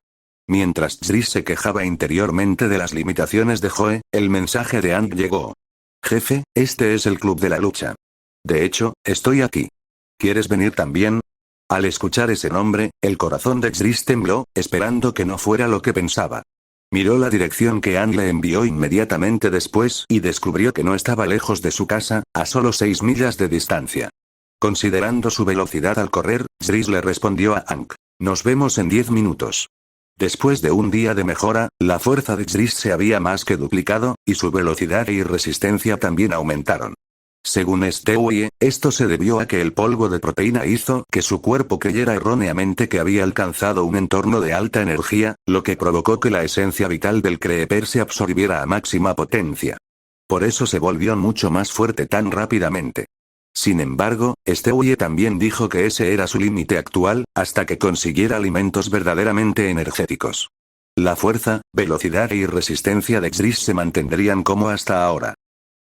Mientras Driss se quejaba interiormente de las limitaciones de Joe, el mensaje de Hank llegó. Jefe, este es el club de la lucha. De hecho, estoy aquí. ¿Quieres venir también? Al escuchar ese nombre, el corazón de Driss tembló, esperando que no fuera lo que pensaba. Miró la dirección que Hank le envió inmediatamente después y descubrió que no estaba lejos de su casa, a solo 6 millas de distancia. Considerando su velocidad al correr, Driss le respondió a Hank. Nos vemos en 10 minutos. Después de un día de mejora, la fuerza de Driss se había más que duplicado, y su velocidad y resistencia también aumentaron. Según Stewie, esto se debió a que el polvo de proteína hizo que su cuerpo creyera erróneamente que había alcanzado un entorno de alta energía, lo que provocó que la esencia vital del Creeper se absorbiera a máxima potencia. Por eso se volvió mucho más fuerte tan rápidamente. Sin embargo, Stewie también dijo que ese era su límite actual, hasta que consiguiera alimentos verdaderamente energéticos. La fuerza, velocidad y resistencia de Driss se mantendrían como hasta ahora.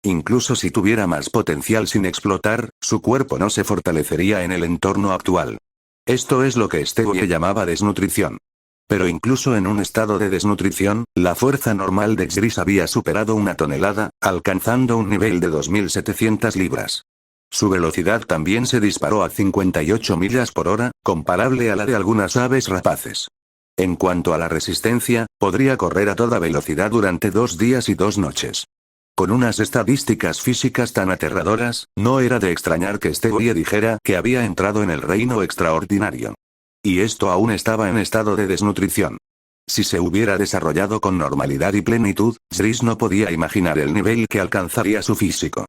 Incluso si tuviera más potencial sin explotar, su cuerpo no se fortalecería en el entorno actual. Esto es lo que Stewie llamaba desnutrición. Pero incluso en un estado de desnutrición, la fuerza normal de Driss había superado 1 tonelada, alcanzando un nivel de 2.700 libras. Su velocidad también se disparó a 58 millas por hora, comparable a la de algunas aves rapaces. En cuanto a la resistencia, podría correr a toda velocidad durante 2 días y 2 noches. Con unas estadísticas físicas tan aterradoras, no era de extrañar que Stewie dijera que había entrado en el reino extraordinario. Y esto aún estaba en estado de desnutrición. Si se hubiera desarrollado con normalidad y plenitud, Driss no podía imaginar el nivel que alcanzaría su físico.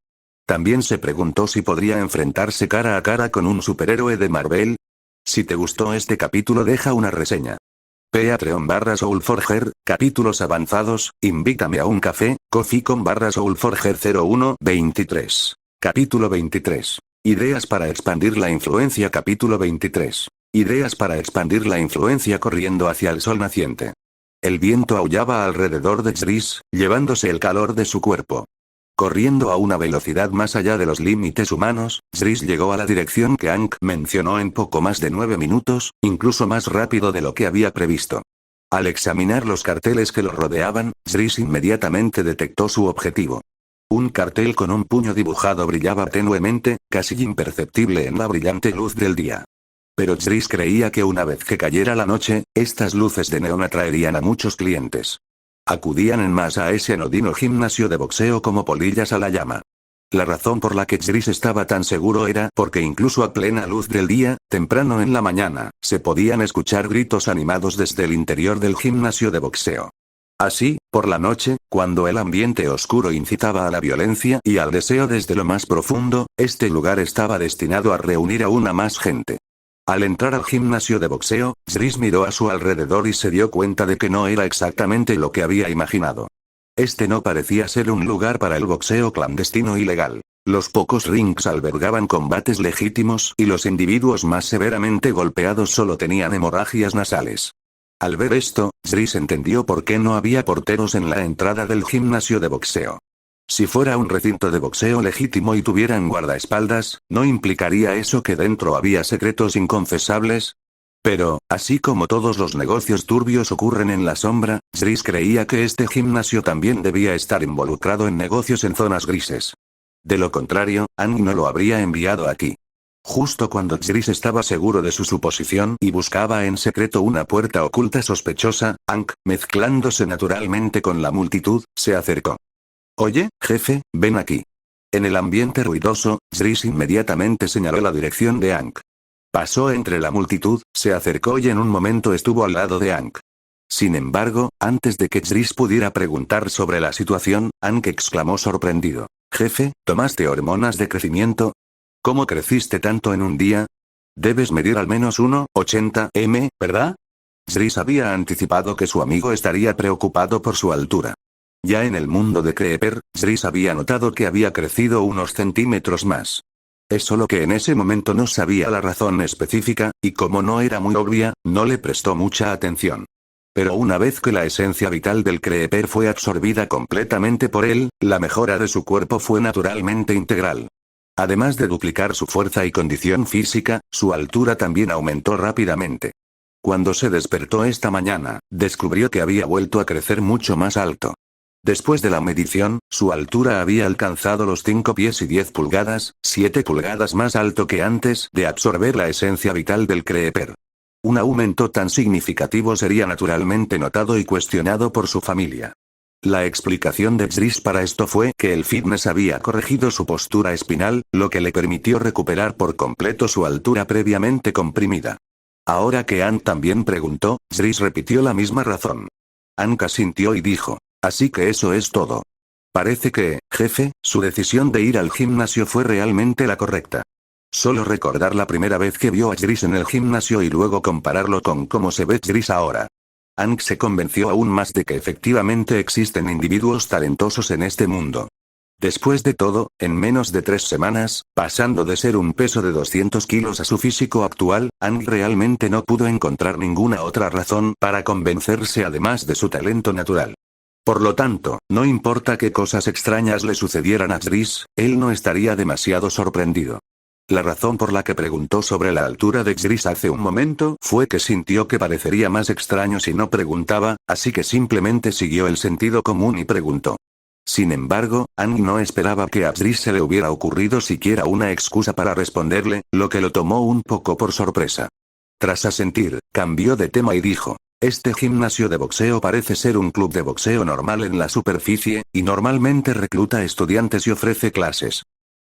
También se preguntó si podría enfrentarse cara a cara con un superhéroe de Marvel. Si te gustó este capítulo, deja una reseña. Patreon/Soulforger, capítulos avanzados, invítame a un café, Ko-fi.com/Soulforger 0123. Capítulo 23. Ideas para expandir la influencia. Capítulo 23. Ideas para expandir la influencia corriendo hacia el sol naciente. El viento aullaba alrededor de Driss, llevándose el calor de su cuerpo. Corriendo a una velocidad más allá de los límites humanos, Driss llegó a la dirección que Hank mencionó en poco más de 9 minutos, incluso más rápido de lo que había previsto. Al examinar los carteles que lo rodeaban, Driss inmediatamente detectó su objetivo. Un cartel con un puño dibujado brillaba tenuemente, casi imperceptible en la brillante luz del día. Pero Jris creía que una vez que cayera la noche, estas luces de neón atraerían a muchos clientes. Acudían en masa a ese anodino gimnasio de boxeo como polillas a la llama. La razón por la que Jris estaba tan seguro era porque incluso a plena luz del día, temprano en la mañana, se podían escuchar gritos animados desde el interior del gimnasio de boxeo. Así, por la noche, cuando el ambiente oscuro incitaba a la violencia y al deseo desde lo más profundo, este lugar estaba destinado a reunir aún a más gente. Al entrar al gimnasio de boxeo, Jris miró a su alrededor y se dio cuenta de que no era exactamente lo que había imaginado. Este no parecía ser un lugar para el boxeo clandestino y legal. Los pocos rings albergaban combates legítimos y los individuos más severamente golpeados solo tenían hemorragias nasales. Al ver esto, Jris entendió por qué no había porteros en la entrada del gimnasio de boxeo. Si fuera un recinto de boxeo legítimo y tuvieran guardaespaldas, ¿no implicaría eso que dentro había secretos inconfesables? Pero, así como todos los negocios turbios ocurren en la sombra, Jris creía que este gimnasio también debía estar involucrado en negocios en zonas grises. De lo contrario, Aang no lo habría enviado aquí. Justo cuando Jris estaba seguro de su suposición y buscaba en secreto una puerta oculta sospechosa, Aang, mezclándose naturalmente con la multitud, se acercó. «Oye, jefe, ven aquí». En el ambiente ruidoso, Jris inmediatamente señaló la dirección de Aang. Pasó entre la multitud, se acercó y en un momento estuvo al lado de Aang. Sin embargo, antes de que Jris pudiera preguntar sobre la situación, Aang exclamó sorprendido. «Jefe, ¿tomaste hormonas de crecimiento? ¿Cómo creciste tanto en un día? Debes medir al menos 1,80 m, ¿verdad?» Jris había anticipado que su amigo estaría preocupado por su altura. Ya en el mundo de Creeper, Jris había notado que había crecido unos centímetros más. Es solo que en ese momento no sabía la razón específica, y como no era muy obvia, no le prestó mucha atención. Pero una vez que la esencia vital del Creeper fue absorbida completamente por él, la mejora de su cuerpo fue naturalmente integral. Además de duplicar su fuerza y condición física, su altura también aumentó rápidamente. Cuando se despertó esta mañana, descubrió que había vuelto a crecer mucho más alto. Después de la medición, su altura había alcanzado los 5 pies y 10 pulgadas, 7 pulgadas más alto que antes de absorber la esencia vital del Creeper. Un aumento tan significativo sería naturalmente notado y cuestionado por su familia. La explicación de Jris para esto fue que el fitness había corregido su postura espinal, lo que le permitió recuperar por completo su altura previamente comprimida. Ahora que Aang también preguntó, Jris repitió la misma razón. Aang asintió y dijo. Así que eso es todo. Parece que, jefe, su decisión de ir al gimnasio fue realmente la correcta. Solo recordar la primera vez que vio a Jris en el gimnasio y luego compararlo con cómo se ve Jris ahora. Aang se convenció aún más de que efectivamente existen individuos talentosos en este mundo. Después de todo, en menos de 3 semanas, pasando de ser un peso de 200 kilos a su físico actual, Aang realmente no pudo encontrar ninguna otra razón para convencerse además de su talento natural. Por lo tanto, no importa qué cosas extrañas le sucedieran a Jris, él no estaría demasiado sorprendido. La razón por la que preguntó sobre la altura de Jris hace un momento fue que sintió que parecería más extraño si no preguntaba, así que simplemente siguió el sentido común y preguntó. Sin embargo, Aang no esperaba que a Jris se le hubiera ocurrido siquiera una excusa para responderle, lo que lo tomó un poco por sorpresa. Tras asentir, cambió de tema y dijo. Este gimnasio de boxeo parece ser un club de boxeo normal en la superficie, y normalmente recluta estudiantes y ofrece clases.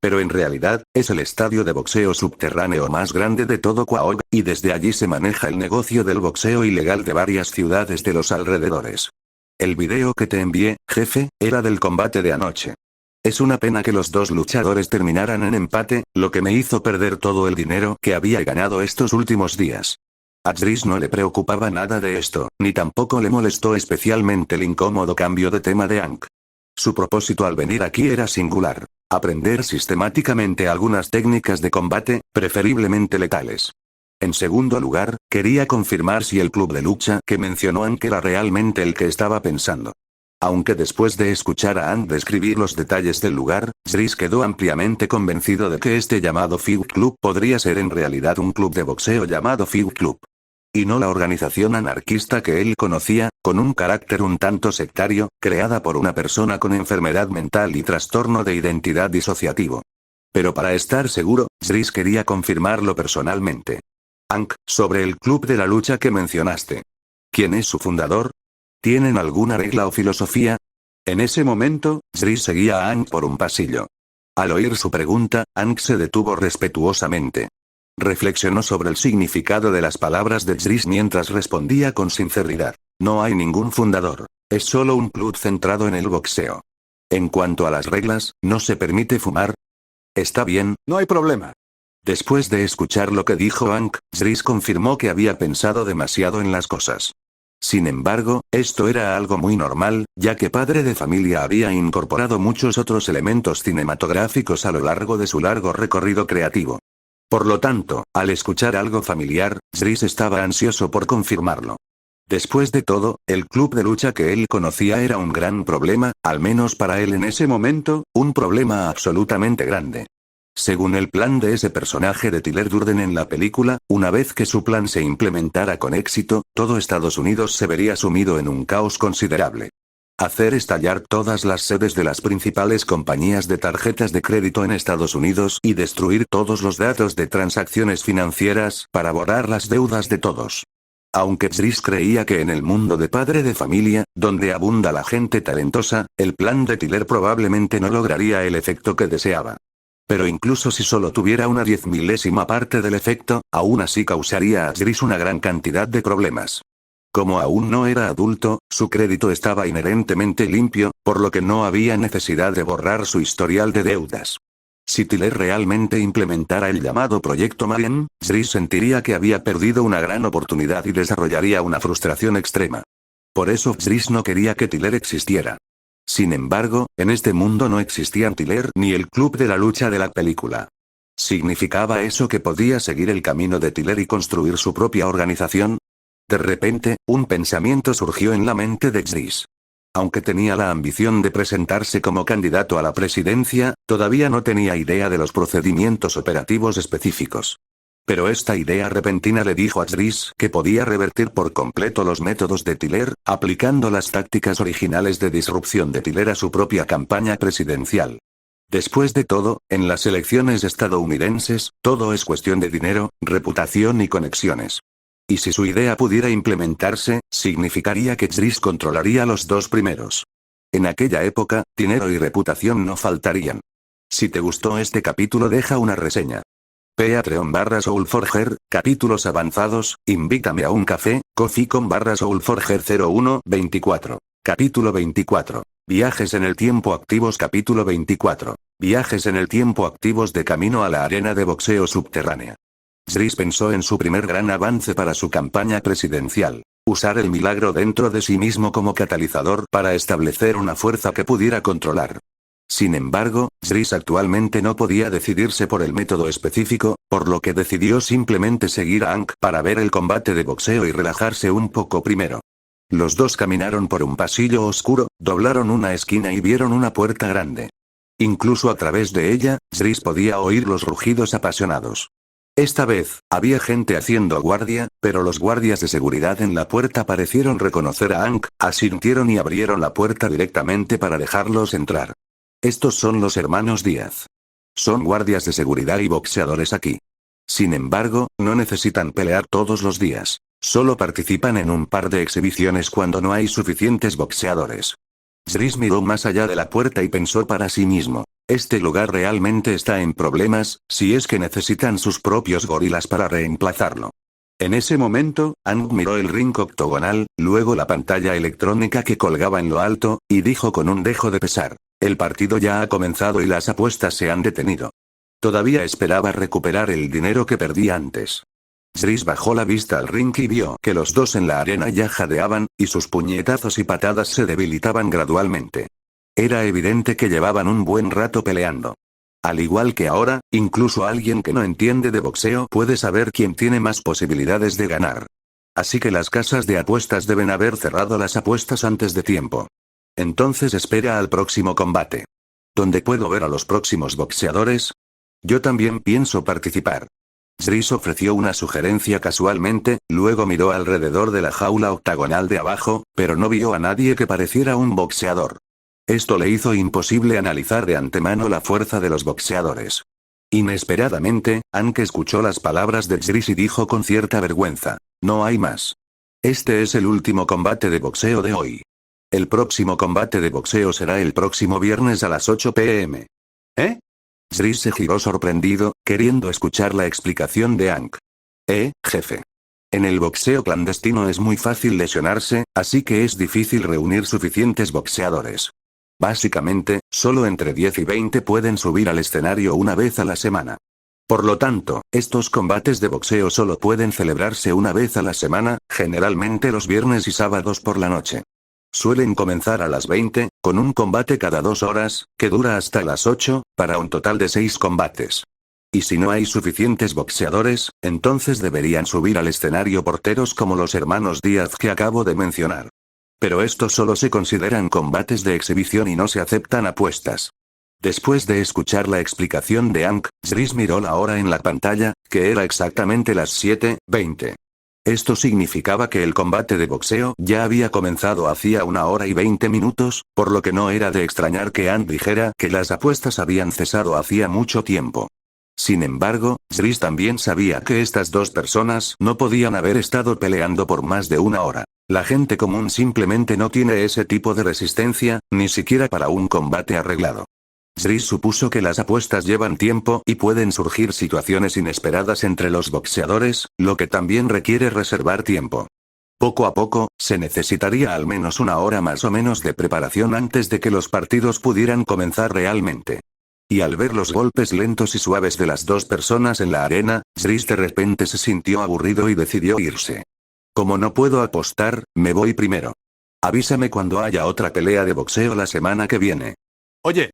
Pero en realidad, es el estadio de boxeo subterráneo más grande de todo Quahog, y desde allí se maneja el negocio del boxeo ilegal de varias ciudades de los alrededores. El video que te envié, jefe, era del combate de anoche. Es una pena que los dos luchadores terminaran en empate, lo que me hizo perder todo el dinero que había ganado estos últimos días. A Jris no le preocupaba nada de esto, ni tampoco le molestó especialmente el incómodo cambio de tema de Aang. Su propósito al venir aquí era singular: aprender sistemáticamente algunas técnicas de combate, preferiblemente letales. En segundo lugar, quería confirmar si el club de lucha que mencionó Aang era realmente el que estaba pensando. Aunque después de escuchar a Aang describir los detalles del lugar, Jris quedó ampliamente convencido de que este llamado Fight Club podría ser en realidad un club de boxeo llamado Fight Club. Y no la organización anarquista que él conocía, con un carácter un tanto sectario, creada por una persona con enfermedad mental y trastorno de identidad disociativo. Pero para estar seguro, Zris quería confirmarlo personalmente. Hank, sobre el club de la lucha que mencionaste. ¿Quién es su fundador? ¿Tienen alguna regla o filosofía? En ese momento, Zris seguía a Hank por un pasillo. Al oír su pregunta, Hank se detuvo respetuosamente. Reflexionó sobre el significado de las palabras de Zris mientras respondía con sinceridad. No hay ningún fundador. Es solo un club centrado en el boxeo. En cuanto a las reglas, no se permite fumar. Está bien, no hay problema. Después de escuchar lo que dijo Hank, Zris confirmó que había pensado demasiado en las cosas. Sin embargo, esto era algo muy normal, ya que Padre de Familia había incorporado muchos otros elementos cinematográficos a lo largo de su largo recorrido creativo. Por lo tanto, al escuchar algo familiar, Zris estaba ansioso por confirmarlo. Después de todo, el club de lucha que él conocía era un gran problema, al menos para él en ese momento, un problema absolutamente grande. Según el plan de ese personaje de Tyler Durden en la película, una vez que su plan se implementara con éxito, todo Estados Unidos se vería sumido en un caos considerable. Hacer estallar todas las sedes de las principales compañías de tarjetas de crédito en Estados Unidos y destruir todos los datos de transacciones financieras para borrar las deudas de todos. Aunque Zris creía que en el mundo de Padre de Familia, donde abunda la gente talentosa, el plan de Tyler probablemente no lograría el efecto que deseaba. Pero incluso si solo tuviera una 10.000ª parte del efecto, aún así causaría a Zris una gran cantidad de problemas. Como aún no era adulto, su crédito estaba inherentemente limpio, por lo que no había necesidad de borrar su historial de deudas. Si Tyler realmente implementara el llamado Proyecto Marian, Zris sentiría que había perdido una gran oportunidad y desarrollaría una frustración extrema. Por eso Zris no quería que Tyler existiera. Sin embargo, en este mundo no existían Tyler ni el club de la lucha de la película. ¿Significaba eso que podía seguir el camino de Tyler y construir su propia organización? De repente, un pensamiento surgió en la mente de Zris. Aunque tenía la ambición de presentarse como candidato a la presidencia, todavía no tenía idea de los procedimientos operativos específicos. Pero esta idea repentina le dijo a Zris que podía revertir por completo los métodos de Tyler, aplicando las tácticas originales de disrupción de Tyler a su propia campaña presidencial. Después de todo, en las elecciones estadounidenses, todo es cuestión de dinero, reputación y conexiones. Y si su idea pudiera implementarse, significaría que Zris controlaría los dos primeros. En aquella época, dinero y reputación no faltarían. Si te gustó este capítulo, deja una reseña. Patreon/Soulforger, capítulos avanzados, invítame a un café, Coffee.com/Soulforger 0124. Capítulo 24. Viajes en el tiempo activos. Capítulo 24. Viajes en el tiempo activos de camino a la arena de boxeo subterránea. Zris pensó en su primer gran avance para su campaña presidencial. Usar el milagro dentro de sí mismo como catalizador para establecer una fuerza que pudiera controlar. Sin embargo, Zris actualmente no podía decidirse por el método específico, por lo que decidió simplemente seguir a Hank para ver el combate de boxeo y relajarse un poco primero. Los dos caminaron por un pasillo oscuro, doblaron una esquina y vieron una puerta grande. Incluso a través de ella, Zris podía oír los rugidos apasionados. Esta vez, había gente haciendo guardia, pero los guardias de seguridad en la puerta parecieron reconocer a Hank, asintieron y abrieron la puerta directamente para dejarlos entrar. Estos son los hermanos Díaz. Son guardias de seguridad y boxeadores aquí. Sin embargo, no necesitan pelear todos los días. Solo participan en un par de exhibiciones cuando no hay suficientes boxeadores. Zris miró más allá de la puerta y pensó para sí mismo. Este lugar realmente está en problemas, si es que necesitan sus propios gorilas para reemplazarlo. En ese momento, Hank miró el ring octogonal, luego la pantalla electrónica que colgaba en lo alto, y dijo con un dejo de pesar. El partido ya ha comenzado y las apuestas se han detenido. Todavía esperaba recuperar el dinero que perdí antes. Zris bajó la vista al ring y vio que los dos en la arena ya jadeaban, y sus puñetazos y patadas se debilitaban gradualmente. Era evidente que llevaban un buen rato peleando. Al igual que ahora, incluso alguien que no entiende de boxeo puede saber quién tiene más posibilidades de ganar. Así que las casas de apuestas deben haber cerrado las apuestas antes de tiempo. Entonces espera al próximo combate. ¿Dónde puedo ver a los próximos boxeadores? Yo también pienso participar. Zris ofreció una sugerencia casualmente, luego miró alrededor de la jaula octagonal de abajo, pero no vio a nadie que pareciera un boxeador. Esto le hizo imposible analizar de antemano la fuerza de los boxeadores. Inesperadamente, Hank escuchó las palabras de Zris y dijo con cierta vergüenza: no hay más. Este es el último combate de boxeo de hoy. El próximo combate de boxeo será el próximo viernes a las 8 p.m. ¿Eh? Zris se giró sorprendido, queriendo escuchar la explicación de Hank. Jefe. En el boxeo clandestino es muy fácil lesionarse, así que es difícil reunir suficientes boxeadores. Básicamente, solo entre 10 y 20 pueden subir al escenario una vez a la semana. Por lo tanto, estos combates de boxeo solo pueden celebrarse una vez a la semana, generalmente los viernes y sábados por la noche. Suelen comenzar a las 20, con un combate cada 2 horas, que dura hasta las 8, para un total de 6 combates. Y si no hay suficientes boxeadores, entonces deberían subir al escenario porteros como los hermanos Díaz que acabo de mencionar. Pero estos solo se consideran combates de exhibición y no se aceptan apuestas. Después de escuchar la explicación de Hank, Zris miró la hora en la pantalla, que era exactamente las 7:20. Esto significaba que el combate de boxeo ya había comenzado hacía 1 hora y 20 minutos, por lo que no era de extrañar que Hank dijera que las apuestas habían cesado hacía mucho tiempo. Sin embargo, Zris también sabía que estas dos personas no podían haber estado peleando por más de 1 hora. La gente común simplemente no tiene ese tipo de resistencia, ni siquiera para un combate arreglado. Zris supuso que las apuestas llevan tiempo y pueden surgir situaciones inesperadas entre los boxeadores, lo que también requiere reservar tiempo. Poco a poco, se necesitaría al menos 1 hora más o menos de preparación antes de que los partidos pudieran comenzar realmente. Y al ver los golpes lentos y suaves de las dos personas en la arena, Zris de repente se sintió aburrido y decidió irse. Como no puedo apostar, me voy primero. Avísame cuando haya otra pelea de boxeo la semana que viene. Oye.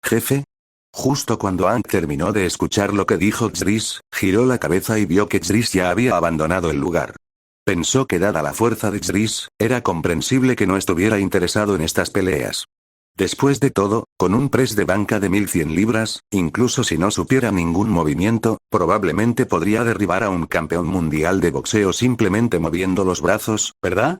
¿Jefe? Justo cuando Hank terminó de escuchar lo que dijo Zris, giró la cabeza y vio que Zris ya había abandonado el lugar. Pensó que dada la fuerza de Zris, era comprensible que no estuviera interesado en estas peleas. Después de todo, con un press de banca de 1100 libras, incluso si no supiera ningún movimiento, probablemente podría derribar a un campeón mundial de boxeo simplemente moviendo los brazos, ¿verdad?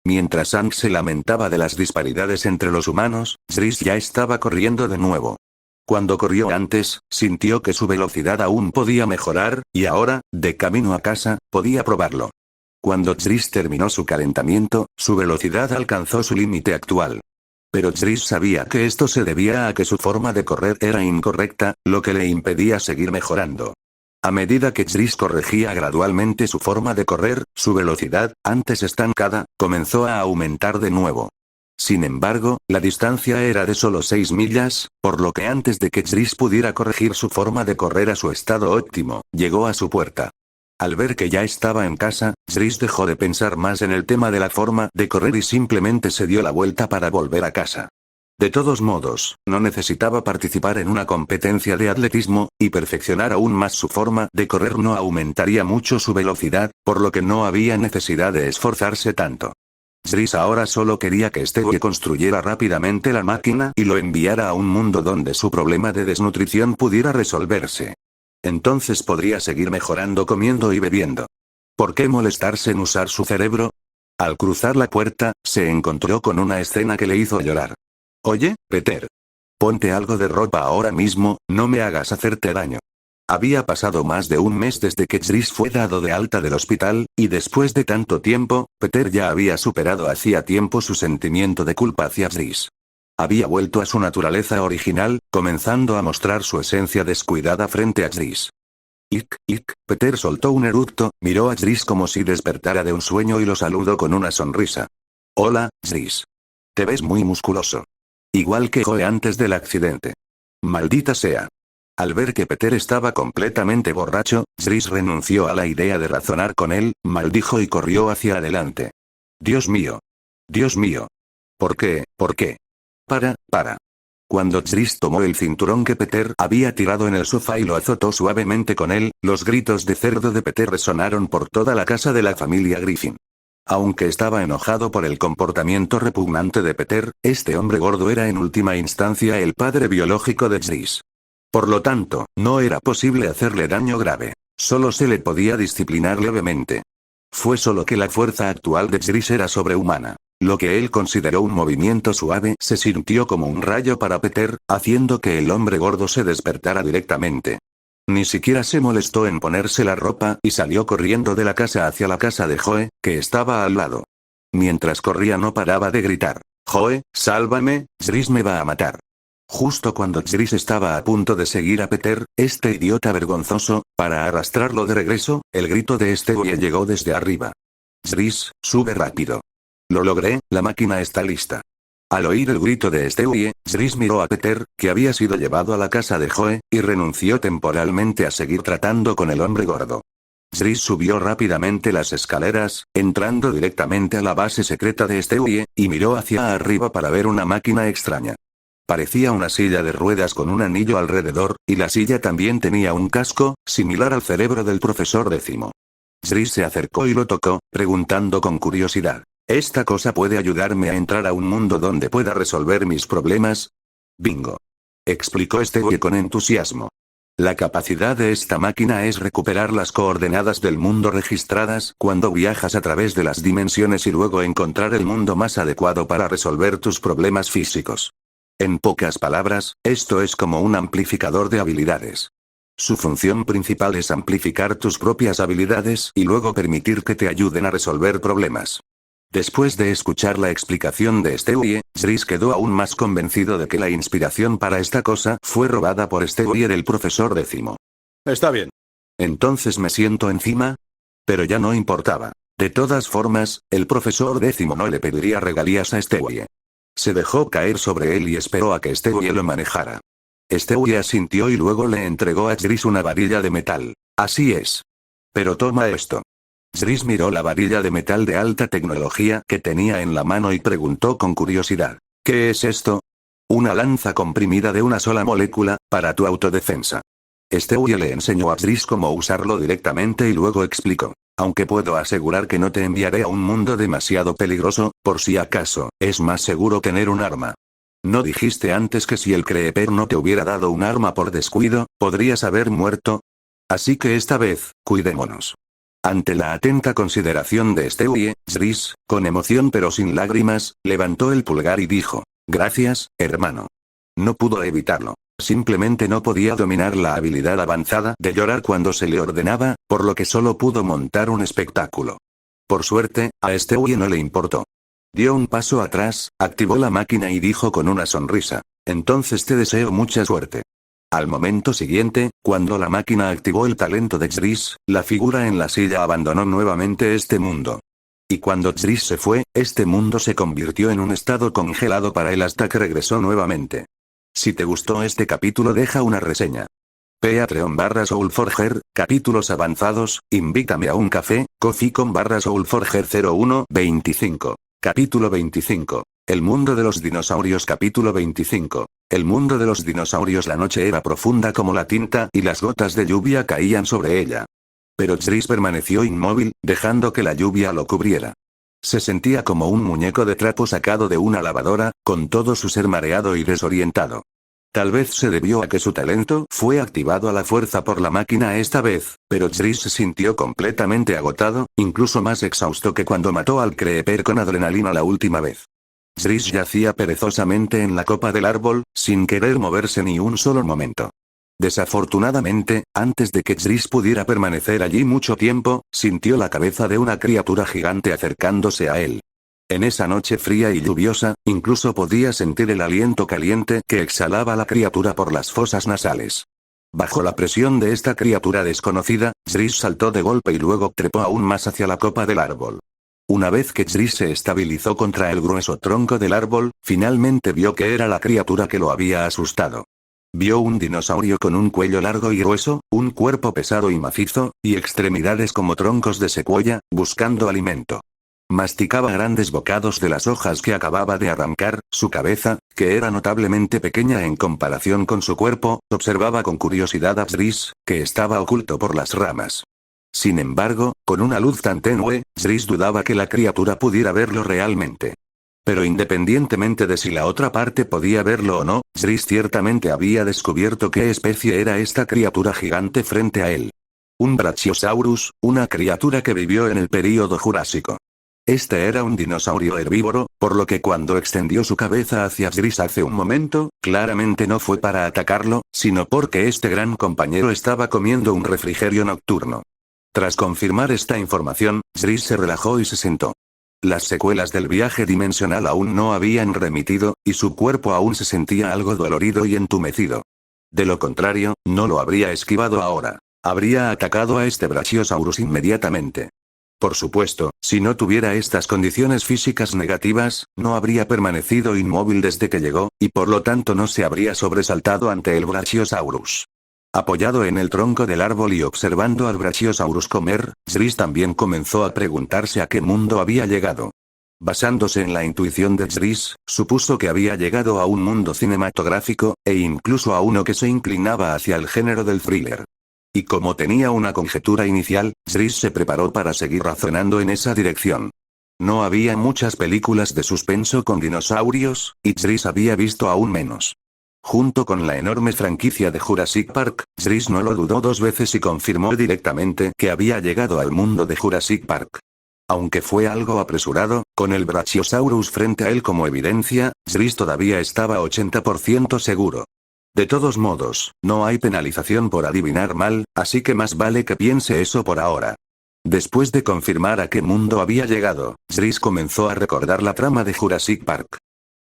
Mientras Hank se lamentaba de las disparidades entre los humanos, Zris ya estaba corriendo de nuevo. Cuando corrió antes, sintió que su velocidad aún podía mejorar, y ahora, de camino a casa, podía probarlo. Cuando Zris terminó su calentamiento, su velocidad alcanzó su límite actual. Pero Zris sabía que esto se debía a que su forma de correr era incorrecta, lo que le impedía seguir mejorando. A medida que Zris corregía gradualmente su forma de correr, su velocidad, antes estancada, comenzó a aumentar de nuevo. Sin embargo, la distancia era de solo 6 millas, por lo que antes de que Zris pudiera corregir su forma de correr a su estado óptimo, llegó a su puerta. Al ver que ya estaba en casa, Zris dejó de pensar más en el tema de la forma de correr y simplemente se dio la vuelta para volver a casa. De todos modos, no necesitaba participar en una competencia de atletismo, y perfeccionar aún más su forma de correr no aumentaría mucho su velocidad, por lo que no había necesidad de esforzarse tanto. Zris ahora solo quería que Stevie construyera rápidamente la máquina y lo enviara a un mundo donde su problema de desnutrición pudiera resolverse. Entonces podría seguir mejorando comiendo y bebiendo. ¿Por qué molestarse en usar su cerebro? Al cruzar la puerta, se encontró con una escena que le hizo llorar. Oye, Peter. Ponte algo de ropa ahora mismo, no me hagas hacerte daño. Había pasado más de 1 mes desde que Zris fue dado de alta del hospital, y después de tanto tiempo, Peter ya había superado hacía tiempo su sentimiento de culpa hacia Zris. Había vuelto a su naturaleza original, comenzando a mostrar su esencia descuidada frente a Zris. Peter soltó un eructo, miró a Zris como si despertara de un sueño y lo saludó con una sonrisa. Hola, Zris. Te ves muy musculoso. Igual que Joe antes del accidente. Maldita sea. Al ver que Peter estaba completamente borracho, Zris renunció a la idea de razonar con él, maldijo y corrió hacia adelante. Dios mío. Dios mío. ¿Por qué? ¿Por qué? Para. Cuando Zris tomó el cinturón que Peter había tirado en el sofá y lo azotó suavemente con él, los gritos de cerdo de Peter resonaron por toda la casa de la familia Griffin. Aunque estaba enojado por el comportamiento repugnante de Peter, este hombre gordo era en última instancia el padre biológico de Zris. Por lo tanto, no era posible hacerle daño grave. Solo se le podía disciplinar levemente. Fue solo que la fuerza actual de Jris era sobrehumana. Lo que él consideró un movimiento suave se sintió como un rayo para Peter, haciendo que el hombre gordo se despertara directamente. Ni siquiera se molestó en ponerse la ropa y salió corriendo de la casa hacia la casa de Joe, que estaba al lado. Mientras corría no paraba de gritar: «Joe, sálvame, Jris me va a matar». Justo cuando Jris estaba a punto de seguir a Peter, este idiota vergonzoso, para arrastrarlo de regreso, el grito de Stewie llegó desde arriba. «Jris, sube rápido». «Lo logré, la máquina está lista». Al oír el grito de Stewie, Jris miró a Peter, que había sido llevado a la casa de Joe, y renunció temporalmente a seguir tratando con el hombre gordo. Jris subió rápidamente las escaleras, entrando directamente a la base secreta de Stewie, y miró hacia arriba para ver una máquina extraña. Parecía una silla de ruedas con un anillo alrededor, y la silla también tenía un casco, similar al cerebro del profesor Décimo. Jris se acercó y lo tocó, preguntando con curiosidad: «¿Esta cosa puede ayudarme a entrar a un mundo donde pueda resolver mis problemas?» «Bingo», explicó Stewie con entusiasmo. La capacidad de esta máquina es recuperar las coordenadas del mundo registradas cuando viajas a través de las dimensiones y luego encontrar el mundo más adecuado para resolver tus problemas físicos. En pocas palabras, esto es como un amplificador de habilidades. Su función principal es amplificar tus propias habilidades y luego permitir que te ayuden a resolver problemas. Después de escuchar la explicación de Stewie, Jris quedó aún más convencido de que la inspiración para esta cosa fue robada por Stewie del profesor Décimo. Está bien. ¿Entonces me siento encima? Pero ya no importaba. De todas formas, el profesor Décimo no le pediría regalías a Stewie. Se dejó caer sobre él y esperó a que Stewie lo manejara. Stewie asintió y luego le entregó a Jris una varilla de metal. «Así es. Pero toma esto». Jris miró la varilla de metal de alta tecnología que tenía en la mano y preguntó con curiosidad: «¿Qué es esto?» «Una lanza comprimida de una sola molécula, para tu autodefensa». Stewie le enseñó a Jris cómo usarlo directamente y luego explicó: «Aunque puedo asegurar que no te enviaré a un mundo demasiado peligroso, por si acaso, es más seguro tener un arma. ¿No dijiste antes que si el Creeper no te hubiera dado un arma por descuido, podrías haber muerto? Así que esta vez, cuidémonos». Ante la atenta consideración de Stewie, Jris, con emoción pero sin lágrimas, levantó el pulgar y dijo: «Gracias, hermano». No pudo evitarlo. Simplemente no podía dominar la habilidad avanzada de llorar cuando se le ordenaba, por lo que solo pudo montar un espectáculo. Por suerte, a Stewie no le importó. Dio un paso atrás, activó la máquina y dijo con una sonrisa: «Entonces te deseo mucha suerte». Al momento siguiente, cuando la máquina activó el talento de Jris, la figura en la silla abandonó nuevamente este mundo. Y cuando Jris se fue, este mundo se convirtió en un estado congelado para él hasta que regresó nuevamente. Si te gustó este capítulo, deja una reseña. Patreon/Soulforger, capítulos avanzados, invítame a un café, Ko-fi.com/Soulforger 0125. Capítulo 25. El mundo de los dinosaurios. Capítulo 25. El mundo de los dinosaurios. La noche era profunda como la tinta y las gotas de lluvia caían sobre ella. Pero Jris permaneció inmóvil, dejando que la lluvia lo cubriera. Se sentía como un muñeco de trapo sacado de una lavadora, con todo su ser mareado y desorientado. Tal vez se debió a que su talento fue activado a la fuerza por la máquina esta vez, pero Jris se sintió completamente agotado, incluso más exhausto que cuando mató al Creeper con adrenalina la última vez. Jris yacía perezosamente en la copa del árbol, sin querer moverse ni un solo momento. Desafortunadamente, antes de que Jris pudiera permanecer allí mucho tiempo, sintió la cabeza de una criatura gigante acercándose a él. En esa noche fría y lluviosa, incluso podía sentir el aliento caliente que exhalaba la criatura por las fosas nasales. Bajo la presión de esta criatura desconocida, Jris saltó de golpe y luego trepó aún más hacia la copa del árbol. Una vez que Jris se estabilizó contra el grueso tronco del árbol, finalmente vio que era la criatura que lo había asustado. Vio un dinosaurio con un cuello largo y grueso, un cuerpo pesado y macizo, y extremidades como troncos de secuoya, buscando alimento. Masticaba grandes bocados de las hojas que acababa de arrancar, su cabeza, que era notablemente pequeña en comparación con su cuerpo, observaba con curiosidad a Jris, que estaba oculto por las ramas. Sin embargo, con una luz tan tenue, Jris dudaba que la criatura pudiera verlo realmente. Pero independientemente de si la otra parte podía verlo o no, Jris ciertamente había descubierto qué especie era esta criatura gigante frente a él. Un Brachiosaurus, una criatura que vivió en el período Jurásico. Este era un dinosaurio herbívoro, por lo que cuando extendió su cabeza hacia Zris hace un momento, claramente no fue para atacarlo, sino porque este gran compañero estaba comiendo un refrigerio nocturno. Tras confirmar esta información, Zris se relajó y se sentó. Las secuelas del viaje dimensional aún no habían remitido, y su cuerpo aún se sentía algo dolorido y entumecido. De lo contrario, no lo habría esquivado ahora. Habría atacado a este Brachiosaurus inmediatamente. Por supuesto, si no tuviera estas condiciones físicas negativas, no habría permanecido inmóvil desde que llegó, y por lo tanto no se habría sobresaltado ante el Brachiosaurus. Apoyado en el tronco del árbol y observando al Brachiosaurus comer, Zris también comenzó a preguntarse a qué mundo había llegado. Basándose en la intuición de Zris, supuso que había llegado a un mundo cinematográfico, e incluso a uno que se inclinaba hacia el género del thriller. Y como tenía una conjetura inicial, Zris se preparó para seguir razonando en esa dirección. No había muchas películas de suspenso con dinosaurios, y Zris había visto aún menos. Junto con la enorme franquicia de Jurassic Park, Zris no lo dudó dos veces y confirmó directamente que había llegado al mundo de Jurassic Park. Aunque fue algo apresurado, con el Brachiosaurus frente a él como evidencia, Zris todavía estaba 80% seguro. De todos modos, no hay penalización por adivinar mal, así que más vale que piense eso por ahora. Después de confirmar a qué mundo había llegado, Zris comenzó a recordar la trama de Jurassic Park.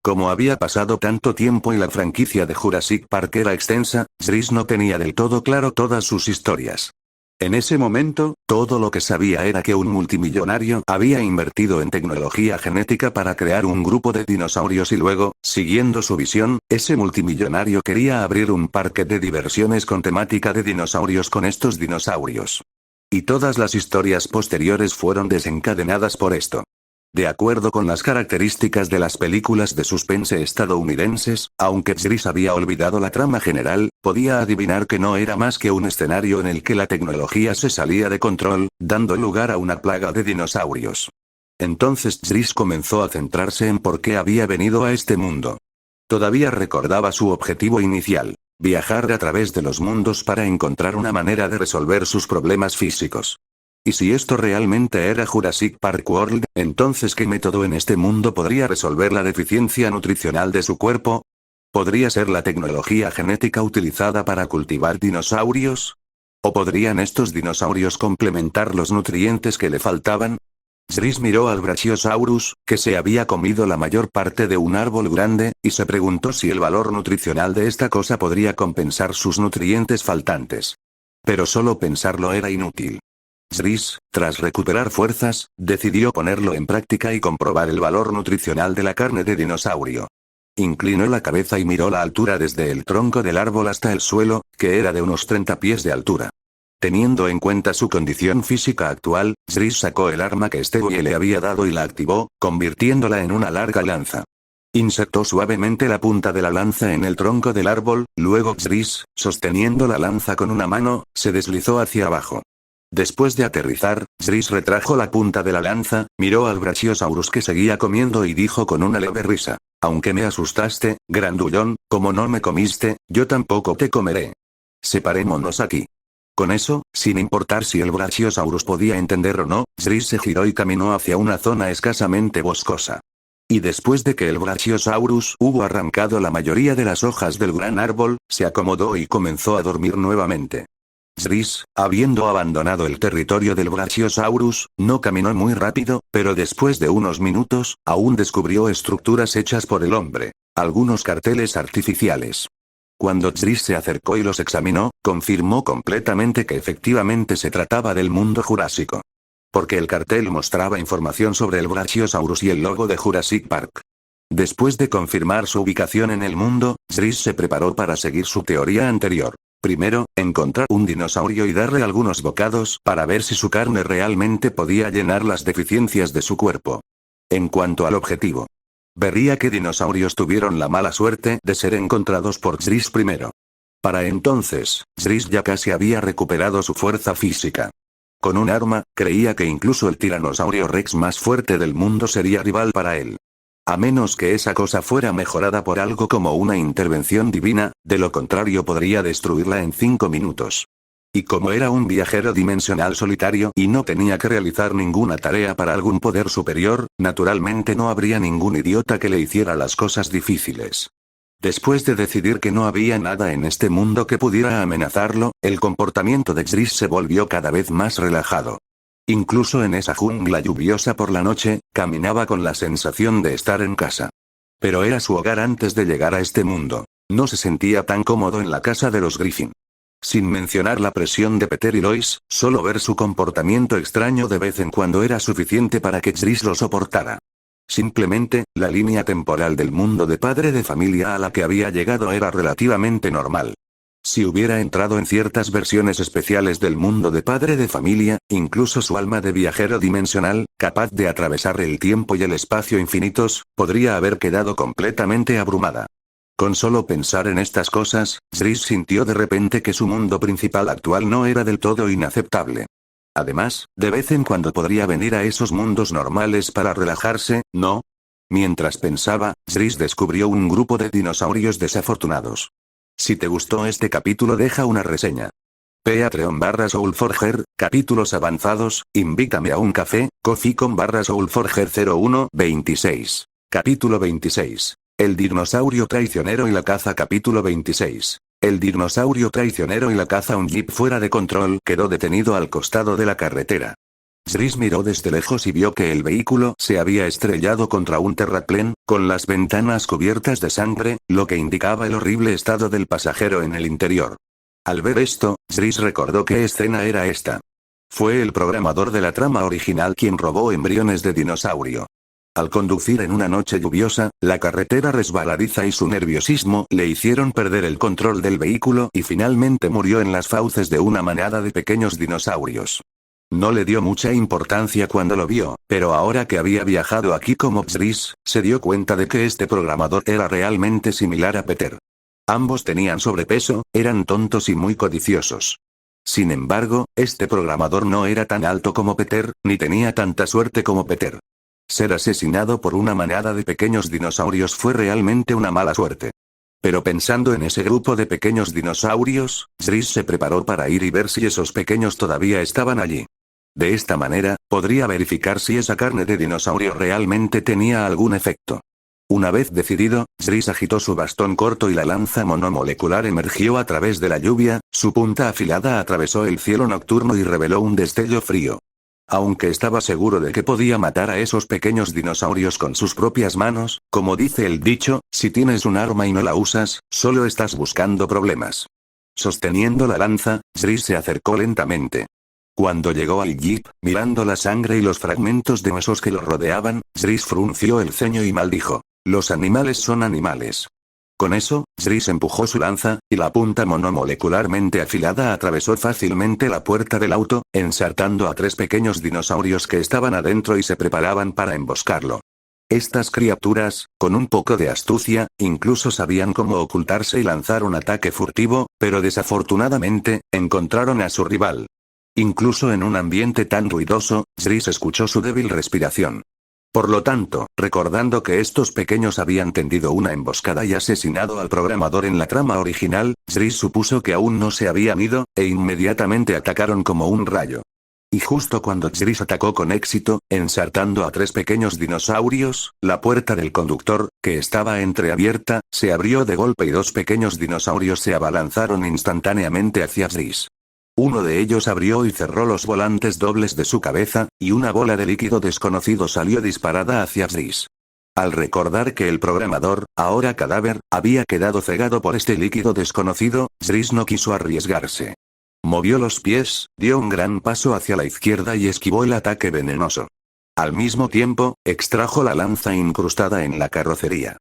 Como había pasado tanto tiempo y la franquicia de Jurassic Park era extensa, Zris no tenía del todo claro todas sus historias. En ese momento, todo lo que sabía era que un multimillonario había invertido en tecnología genética para crear un grupo de dinosaurios y luego, siguiendo su visión, ese multimillonario quería abrir un parque de diversiones con temática de dinosaurios con estos dinosaurios. Y todas las historias posteriores fueron desencadenadas por esto. De acuerdo con las características de las películas de suspense estadounidenses, aunque Zris había olvidado la trama general, podía adivinar que no era más que un escenario en el que la tecnología se salía de control, dando lugar a una plaga de dinosaurios. Entonces Zris comenzó a centrarse en por qué había venido a este mundo. Todavía recordaba su objetivo inicial: viajar a través de los mundos para encontrar una manera de resolver sus problemas físicos. Y si esto realmente era Jurassic Park World, entonces ¿qué método en este mundo podría resolver la deficiencia nutricional de su cuerpo? ¿Podría ser la tecnología genética utilizada para cultivar dinosaurios? ¿O podrían estos dinosaurios complementar los nutrientes que le faltaban? Zris miró al Brachiosaurus, que se había comido la mayor parte de un árbol grande, y se preguntó si el valor nutricional de esta cosa podría compensar sus nutrientes faltantes. Pero solo pensarlo era inútil. Zris, tras recuperar fuerzas, decidió ponerlo en práctica y comprobar el valor nutricional de la carne de dinosaurio. Inclinó la cabeza y miró la altura desde el tronco del árbol hasta el suelo, que era de unos 30 pies de altura. Teniendo en cuenta su condición física actual, Zris sacó el arma que Stevie le había dado y la activó, convirtiéndola en una larga lanza. Insertó suavemente la punta de la lanza en el tronco del árbol, luego Zris, sosteniendo la lanza con una mano, se deslizó hacia abajo. Después de aterrizar, Zris retrajo la punta de la lanza, miró al Brachiosaurus que seguía comiendo y dijo con una leve risa: «Aunque me asustaste, grandullón, como no me comiste, yo tampoco te comeré. Separémonos aquí». Con eso, sin importar si el Brachiosaurus podía entender o no, Zris se giró y caminó hacia una zona escasamente boscosa. Y después de que el Brachiosaurus hubo arrancado la mayoría de las hojas del gran árbol, se acomodó y comenzó a dormir nuevamente. Zris, habiendo abandonado el territorio del Brachiosaurus, no caminó muy rápido, pero después de unos minutos, aún descubrió estructuras hechas por el hombre, algunos carteles artificiales. Cuando Zris se acercó y los examinó, confirmó completamente que efectivamente se trataba del mundo jurásico. Porque el cartel mostraba información sobre el Brachiosaurus y el logo de Jurassic Park. Después de confirmar su ubicación en el mundo, Zris se preparó para seguir su teoría anterior. Primero, encontrar un dinosaurio y darle algunos bocados para ver si su carne realmente podía llenar las deficiencias de su cuerpo. En cuanto al objetivo, vería qué dinosaurios tuvieron la mala suerte de ser encontrados por Zris primero. Para entonces, Zris ya casi había recuperado su fuerza física. Con un arma, creía que incluso el tiranosaurio Rex más fuerte del mundo sería rival para él. A menos que esa cosa fuera mejorada por algo como una intervención divina, de lo contrario podría destruirla en 5 minutos. Y como era un viajero dimensional solitario y no tenía que realizar ninguna tarea para algún poder superior, naturalmente no habría ningún idiota que le hiciera las cosas difíciles. Después de decidir que no había nada en este mundo que pudiera amenazarlo, el comportamiento de Zris se volvió cada vez más relajado. Incluso en esa jungla lluviosa por la noche, caminaba con la sensación de estar en casa. Pero era su hogar antes de llegar a este mundo. No se sentía tan cómodo en la casa de los Griffin. Sin mencionar la presión de Peter y Lois, solo ver su comportamiento extraño de vez en cuando era suficiente para que Zris lo soportara. Simplemente, la línea temporal del mundo de padre de familia a la que había llegado era relativamente normal. Si hubiera entrado en ciertas versiones especiales del mundo de padre de familia, incluso su alma de viajero dimensional, capaz de atravesar el tiempo y el espacio infinitos, podría haber quedado completamente abrumada. Con solo pensar en estas cosas, Zris sintió de repente que su mundo principal actual no era del todo inaceptable. Además, de vez en cuando podría venir a esos mundos normales para relajarse, ¿no? Mientras pensaba, Zris descubrió un grupo de dinosaurios desafortunados. Si te gustó este capítulo, deja una reseña. Patreon/Soulforger, capítulos avanzados, invítame a un café, Ko-fi com/Soulforger 0126. Capítulo 26. El dinosaurio traicionero y la caza. Capítulo 26. El dinosaurio traicionero y la caza. Un jeep fuera de control quedó detenido al costado de la carretera. Zris miró desde lejos y vio que el vehículo se había estrellado contra un terraplén, con las ventanas cubiertas de sangre, lo que indicaba el horrible estado del pasajero en el interior. Al ver esto, Zris recordó qué escena era esta. Fue el programador de la trama original quien robó embriones de dinosaurio. Al conducir en una noche lluviosa, la carretera resbaladiza y su nerviosismo le hicieron perder el control del vehículo y finalmente murió en las fauces de una manada de pequeños dinosaurios. No le dio mucha importancia cuando lo vio, pero ahora que había viajado aquí como Zris, se dio cuenta de que este programador era realmente similar a Peter. Ambos tenían sobrepeso, eran tontos y muy codiciosos. Sin embargo, este programador no era tan alto como Peter, ni tenía tanta suerte como Peter. Ser asesinado por una manada de pequeños dinosaurios fue realmente una mala suerte. Pero pensando en ese grupo de pequeños dinosaurios, Zris se preparó para ir y ver si esos pequeños todavía estaban allí. De esta manera, podría verificar si esa carne de dinosaurio realmente tenía algún efecto. Una vez decidido, Zris agitó su bastón corto y la lanza monomolecular emergió a través de la lluvia, su punta afilada atravesó el cielo nocturno y reveló un destello frío. Aunque estaba seguro de que podía matar a esos pequeños dinosaurios con sus propias manos, como dice el dicho, si tienes un arma y no la usas, solo estás buscando problemas. Sosteniendo la lanza, Zris se acercó lentamente. Cuando llegó al jeep, mirando la sangre y los fragmentos de huesos que lo rodeaban, Zris frunció el ceño y maldijo. Los animales son animales. Con eso, Zris empujó su lanza, y la punta monomolecularmente afilada atravesó fácilmente la puerta del auto, ensartando a 3 pequeños dinosaurios que estaban adentro y se preparaban para emboscarlo. Estas criaturas, con un poco de astucia, incluso sabían cómo ocultarse y lanzar un ataque furtivo, pero desafortunadamente, encontraron a su rival. Incluso en un ambiente tan ruidoso, Zris escuchó su débil respiración. Por lo tanto, recordando que estos pequeños habían tendido una emboscada y asesinado al programador en la trama original, Zris supuso que aún no se habían ido, e inmediatamente atacaron como un rayo. Y justo cuando Zris atacó con éxito, ensartando a 3 pequeños dinosaurios, la puerta del conductor, que estaba entreabierta, se abrió de golpe y 2 pequeños dinosaurios se abalanzaron instantáneamente hacia Zris. Uno de ellos abrió y cerró los volantes dobles de su cabeza, y una bola de líquido desconocido salió disparada hacia Zris. Al recordar que el programador, ahora cadáver, había quedado cegado por este líquido desconocido, Zris no quiso arriesgarse. Movió los pies, dio un gran paso hacia la izquierda y esquivó el ataque venenoso. Al mismo tiempo, extrajo la lanza incrustada en la carrocería.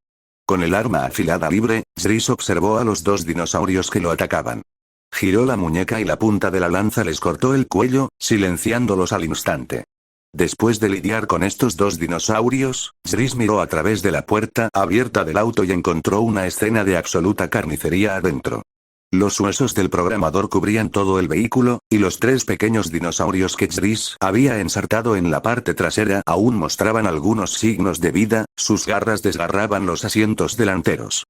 Con el arma afilada libre, Zris observó a los 2 dinosaurios que lo atacaban. Giró la muñeca y la punta de la lanza les cortó el cuello, silenciándolos al instante. Después de lidiar con estos 2 dinosaurios, Zris miró a través de la puerta abierta del auto y encontró una escena de absoluta carnicería adentro. Los huesos del programador cubrían todo el vehículo, y los 3 pequeños dinosaurios que Zris había ensartado en la parte trasera aún mostraban algunos signos de vida, sus garras desgarraban los asientos delanteros.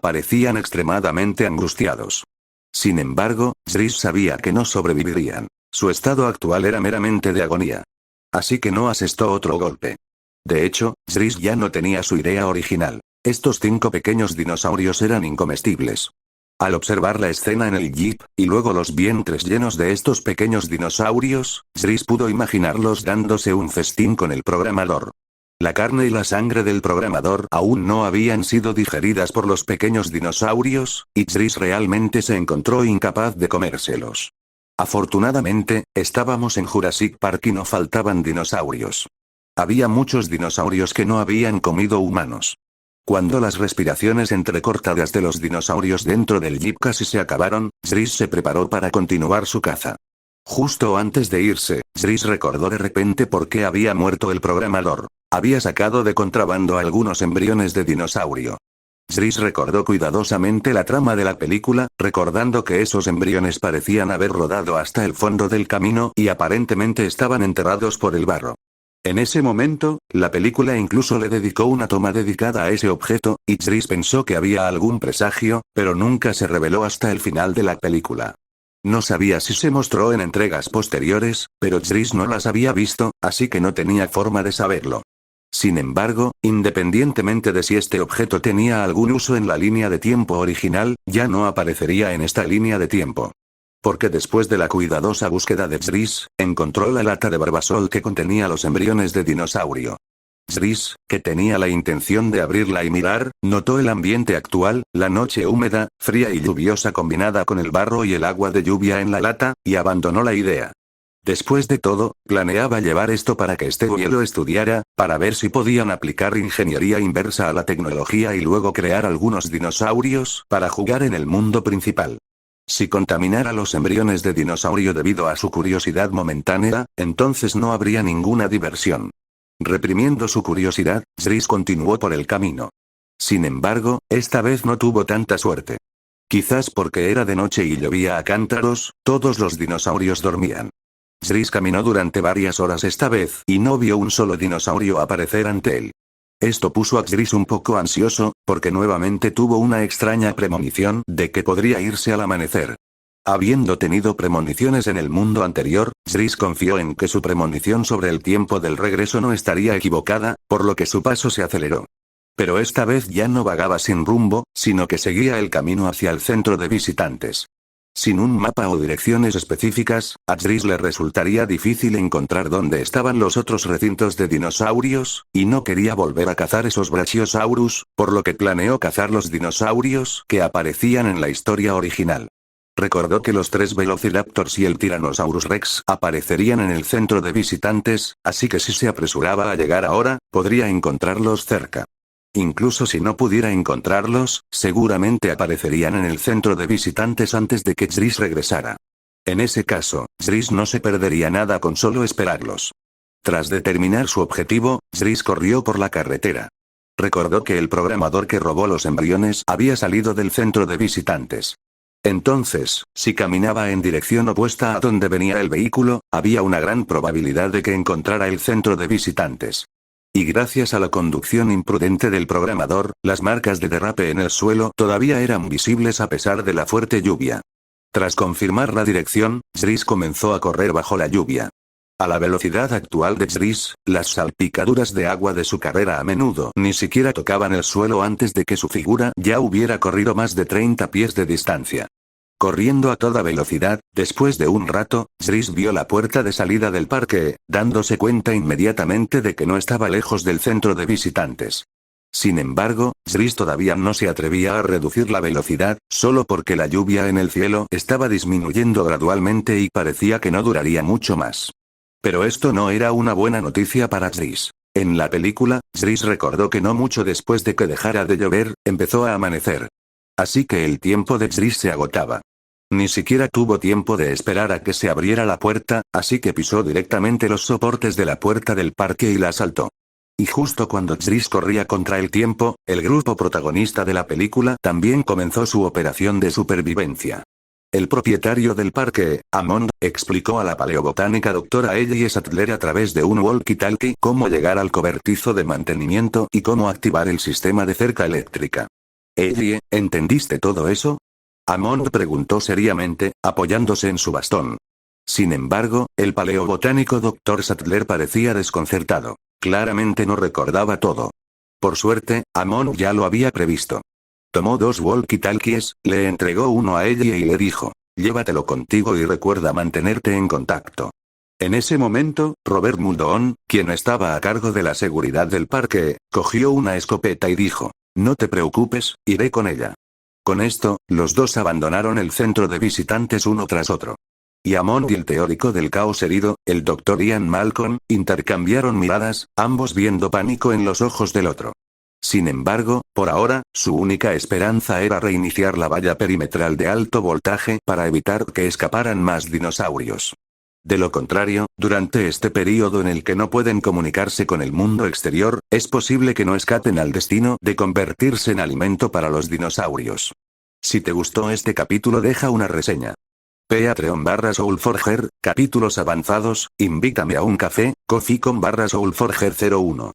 Parecían extremadamente angustiados. Sin embargo, Zris sabía que no sobrevivirían. Su estado actual era meramente de agonía. Así que no asestó otro golpe. De hecho, Zris ya no tenía su idea original. Estos 5 pequeños dinosaurios eran incomestibles. Al observar la escena en el jeep, y luego los vientres llenos de estos pequeños dinosaurios, Zris pudo imaginarlos dándose un festín con el programador. La carne y la sangre del programador aún no habían sido digeridas por los pequeños dinosaurios, y Zris realmente se encontró incapaz de comérselos. Afortunadamente, estábamos en Jurassic Park y no faltaban dinosaurios. Había muchos dinosaurios que no habían comido humanos. Cuando las respiraciones entrecortadas de los dinosaurios dentro del jeep casi se acabaron, Zris se preparó para continuar su caza. Justo antes de irse, Zris recordó de repente por qué había muerto el programador. Había sacado de contrabando algunos embriones de dinosaurio. Zris recordó cuidadosamente la trama de la película, recordando que esos embriones parecían haber rodado hasta el fondo del camino y aparentemente estaban enterrados por el barro. En ese momento, la película incluso le dedicó una toma dedicada a ese objeto, y Zris pensó que había algún presagio, pero nunca se reveló hasta el final de la película. No sabía si se mostró en entregas posteriores, pero Zris no las había visto, así que no tenía forma de saberlo. Sin embargo, independientemente de si este objeto tenía algún uso en la línea de tiempo original, ya no aparecería en esta línea de tiempo. Porque después de la cuidadosa búsqueda de Zris, encontró la lata de Barbasol que contenía los embriones de dinosaurio. Zris, que tenía la intención de abrirla y mirar, notó el ambiente actual, la noche húmeda, fría y lluviosa combinada con el barro y el agua de lluvia en la lata, y abandonó la idea. Después de todo, planeaba llevar esto para que Stevie lo estudiara, para ver si podían aplicar ingeniería inversa a la tecnología y luego crear algunos dinosaurios para jugar en el mundo principal. Si contaminara los embriones de dinosaurio debido a su curiosidad momentánea, entonces no habría ninguna diversión. Reprimiendo su curiosidad, Zris continuó por el camino. Sin embargo, esta vez no tuvo tanta suerte. Quizás porque era de noche y llovía a cántaros, todos los dinosaurios dormían. Zris caminó durante varias horas esta vez y no vio un solo dinosaurio aparecer ante él. Esto puso a Zris un poco ansioso, porque nuevamente tuvo una extraña premonición de que podría irse al amanecer. Habiendo tenido premoniciones en el mundo anterior, Zris confió en que su premonición sobre el tiempo del regreso no estaría equivocada, por lo que su paso se aceleró. Pero esta vez ya no vagaba sin rumbo, sino que seguía el camino hacia el centro de visitantes. Sin un mapa o direcciones específicas, a Zris le resultaría difícil encontrar dónde estaban los otros recintos de dinosaurios, y no quería volver a cazar esos Brachiosaurus, por lo que planeó cazar los dinosaurios que aparecían en la historia original. Recordó que los 3 Velociraptors y el Tyrannosaurus Rex aparecerían en el centro de visitantes, así que si se apresuraba a llegar ahora, podría encontrarlos cerca. Incluso si no pudiera encontrarlos, seguramente aparecerían en el centro de visitantes antes de que Zris regresara. En ese caso, Zris no se perdería nada con solo esperarlos. Tras determinar su objetivo, Zris corrió por la carretera. Recordó que el programador que robó los embriones había salido del centro de visitantes. Entonces, si caminaba en dirección opuesta a donde venía el vehículo, había una gran probabilidad de que encontrara el centro de visitantes. Y gracias a la conducción imprudente del programador, las marcas de derrape en el suelo todavía eran visibles a pesar de la fuerte lluvia. Tras confirmar la dirección, Zris comenzó a correr bajo la lluvia. A la velocidad actual de Zris, las salpicaduras de agua de su carrera a menudo ni siquiera tocaban el suelo antes de que su figura ya hubiera corrido más de 30 pies de distancia. Corriendo a toda velocidad, después de un rato, Zris vio la puerta de salida del parque, dándose cuenta inmediatamente de que no estaba lejos del centro de visitantes. Sin embargo, Zris todavía no se atrevía a reducir la velocidad, solo porque la lluvia en el cielo estaba disminuyendo gradualmente y parecía que no duraría mucho más. Pero esto no era una buena noticia para Zris. En la película, Zris recordó que no mucho después de que dejara de llover, empezó a amanecer. Así que el tiempo de Zris se agotaba. Ni siquiera tuvo tiempo de esperar a que se abriera la puerta, así que pisó directamente los soportes de la puerta del parque y la saltó. Y justo cuando Zris corría contra el tiempo, el grupo protagonista de la película también comenzó su operación de supervivencia. El propietario del parque, Hammond, explicó a la paleobotánica doctora Ellie Sattler a través de un walkie-talkie cómo llegar al cobertizo de mantenimiento y cómo activar el sistema de cerca eléctrica. Ellie, ¿entendiste todo eso? Hammond preguntó seriamente, apoyándose en su bastón. Sin embargo, el paleobotánico Dr. Sattler parecía desconcertado. Claramente no recordaba todo. Por suerte, Hammond ya lo había previsto. Tomó 2 walkie-talkies, le entregó uno a ella y le dijo: llévatelo contigo y recuerda mantenerte en contacto. En ese momento, Robert Muldoon, quien estaba a cargo de la seguridad del parque, cogió una escopeta y dijo: no te preocupes, iré con ella. Con esto, los dos abandonaron el centro de visitantes uno tras otro. Y Hammond y el teórico del caos herido, el Dr. Ian Malcolm, intercambiaron miradas, ambos viendo pánico en los ojos del otro. Sin embargo, por ahora, su única esperanza era reiniciar la valla perimetral de alto voltaje para evitar que escaparan más dinosaurios. De lo contrario, durante este período en el que no pueden comunicarse con el mundo exterior, es posible que no escapen al destino de convertirse en alimento para los dinosaurios. Si te gustó este capítulo, deja una reseña. Patreon/Soulforger, capítulos avanzados, invítame a un café, Ko-fi con /Soulforger 01.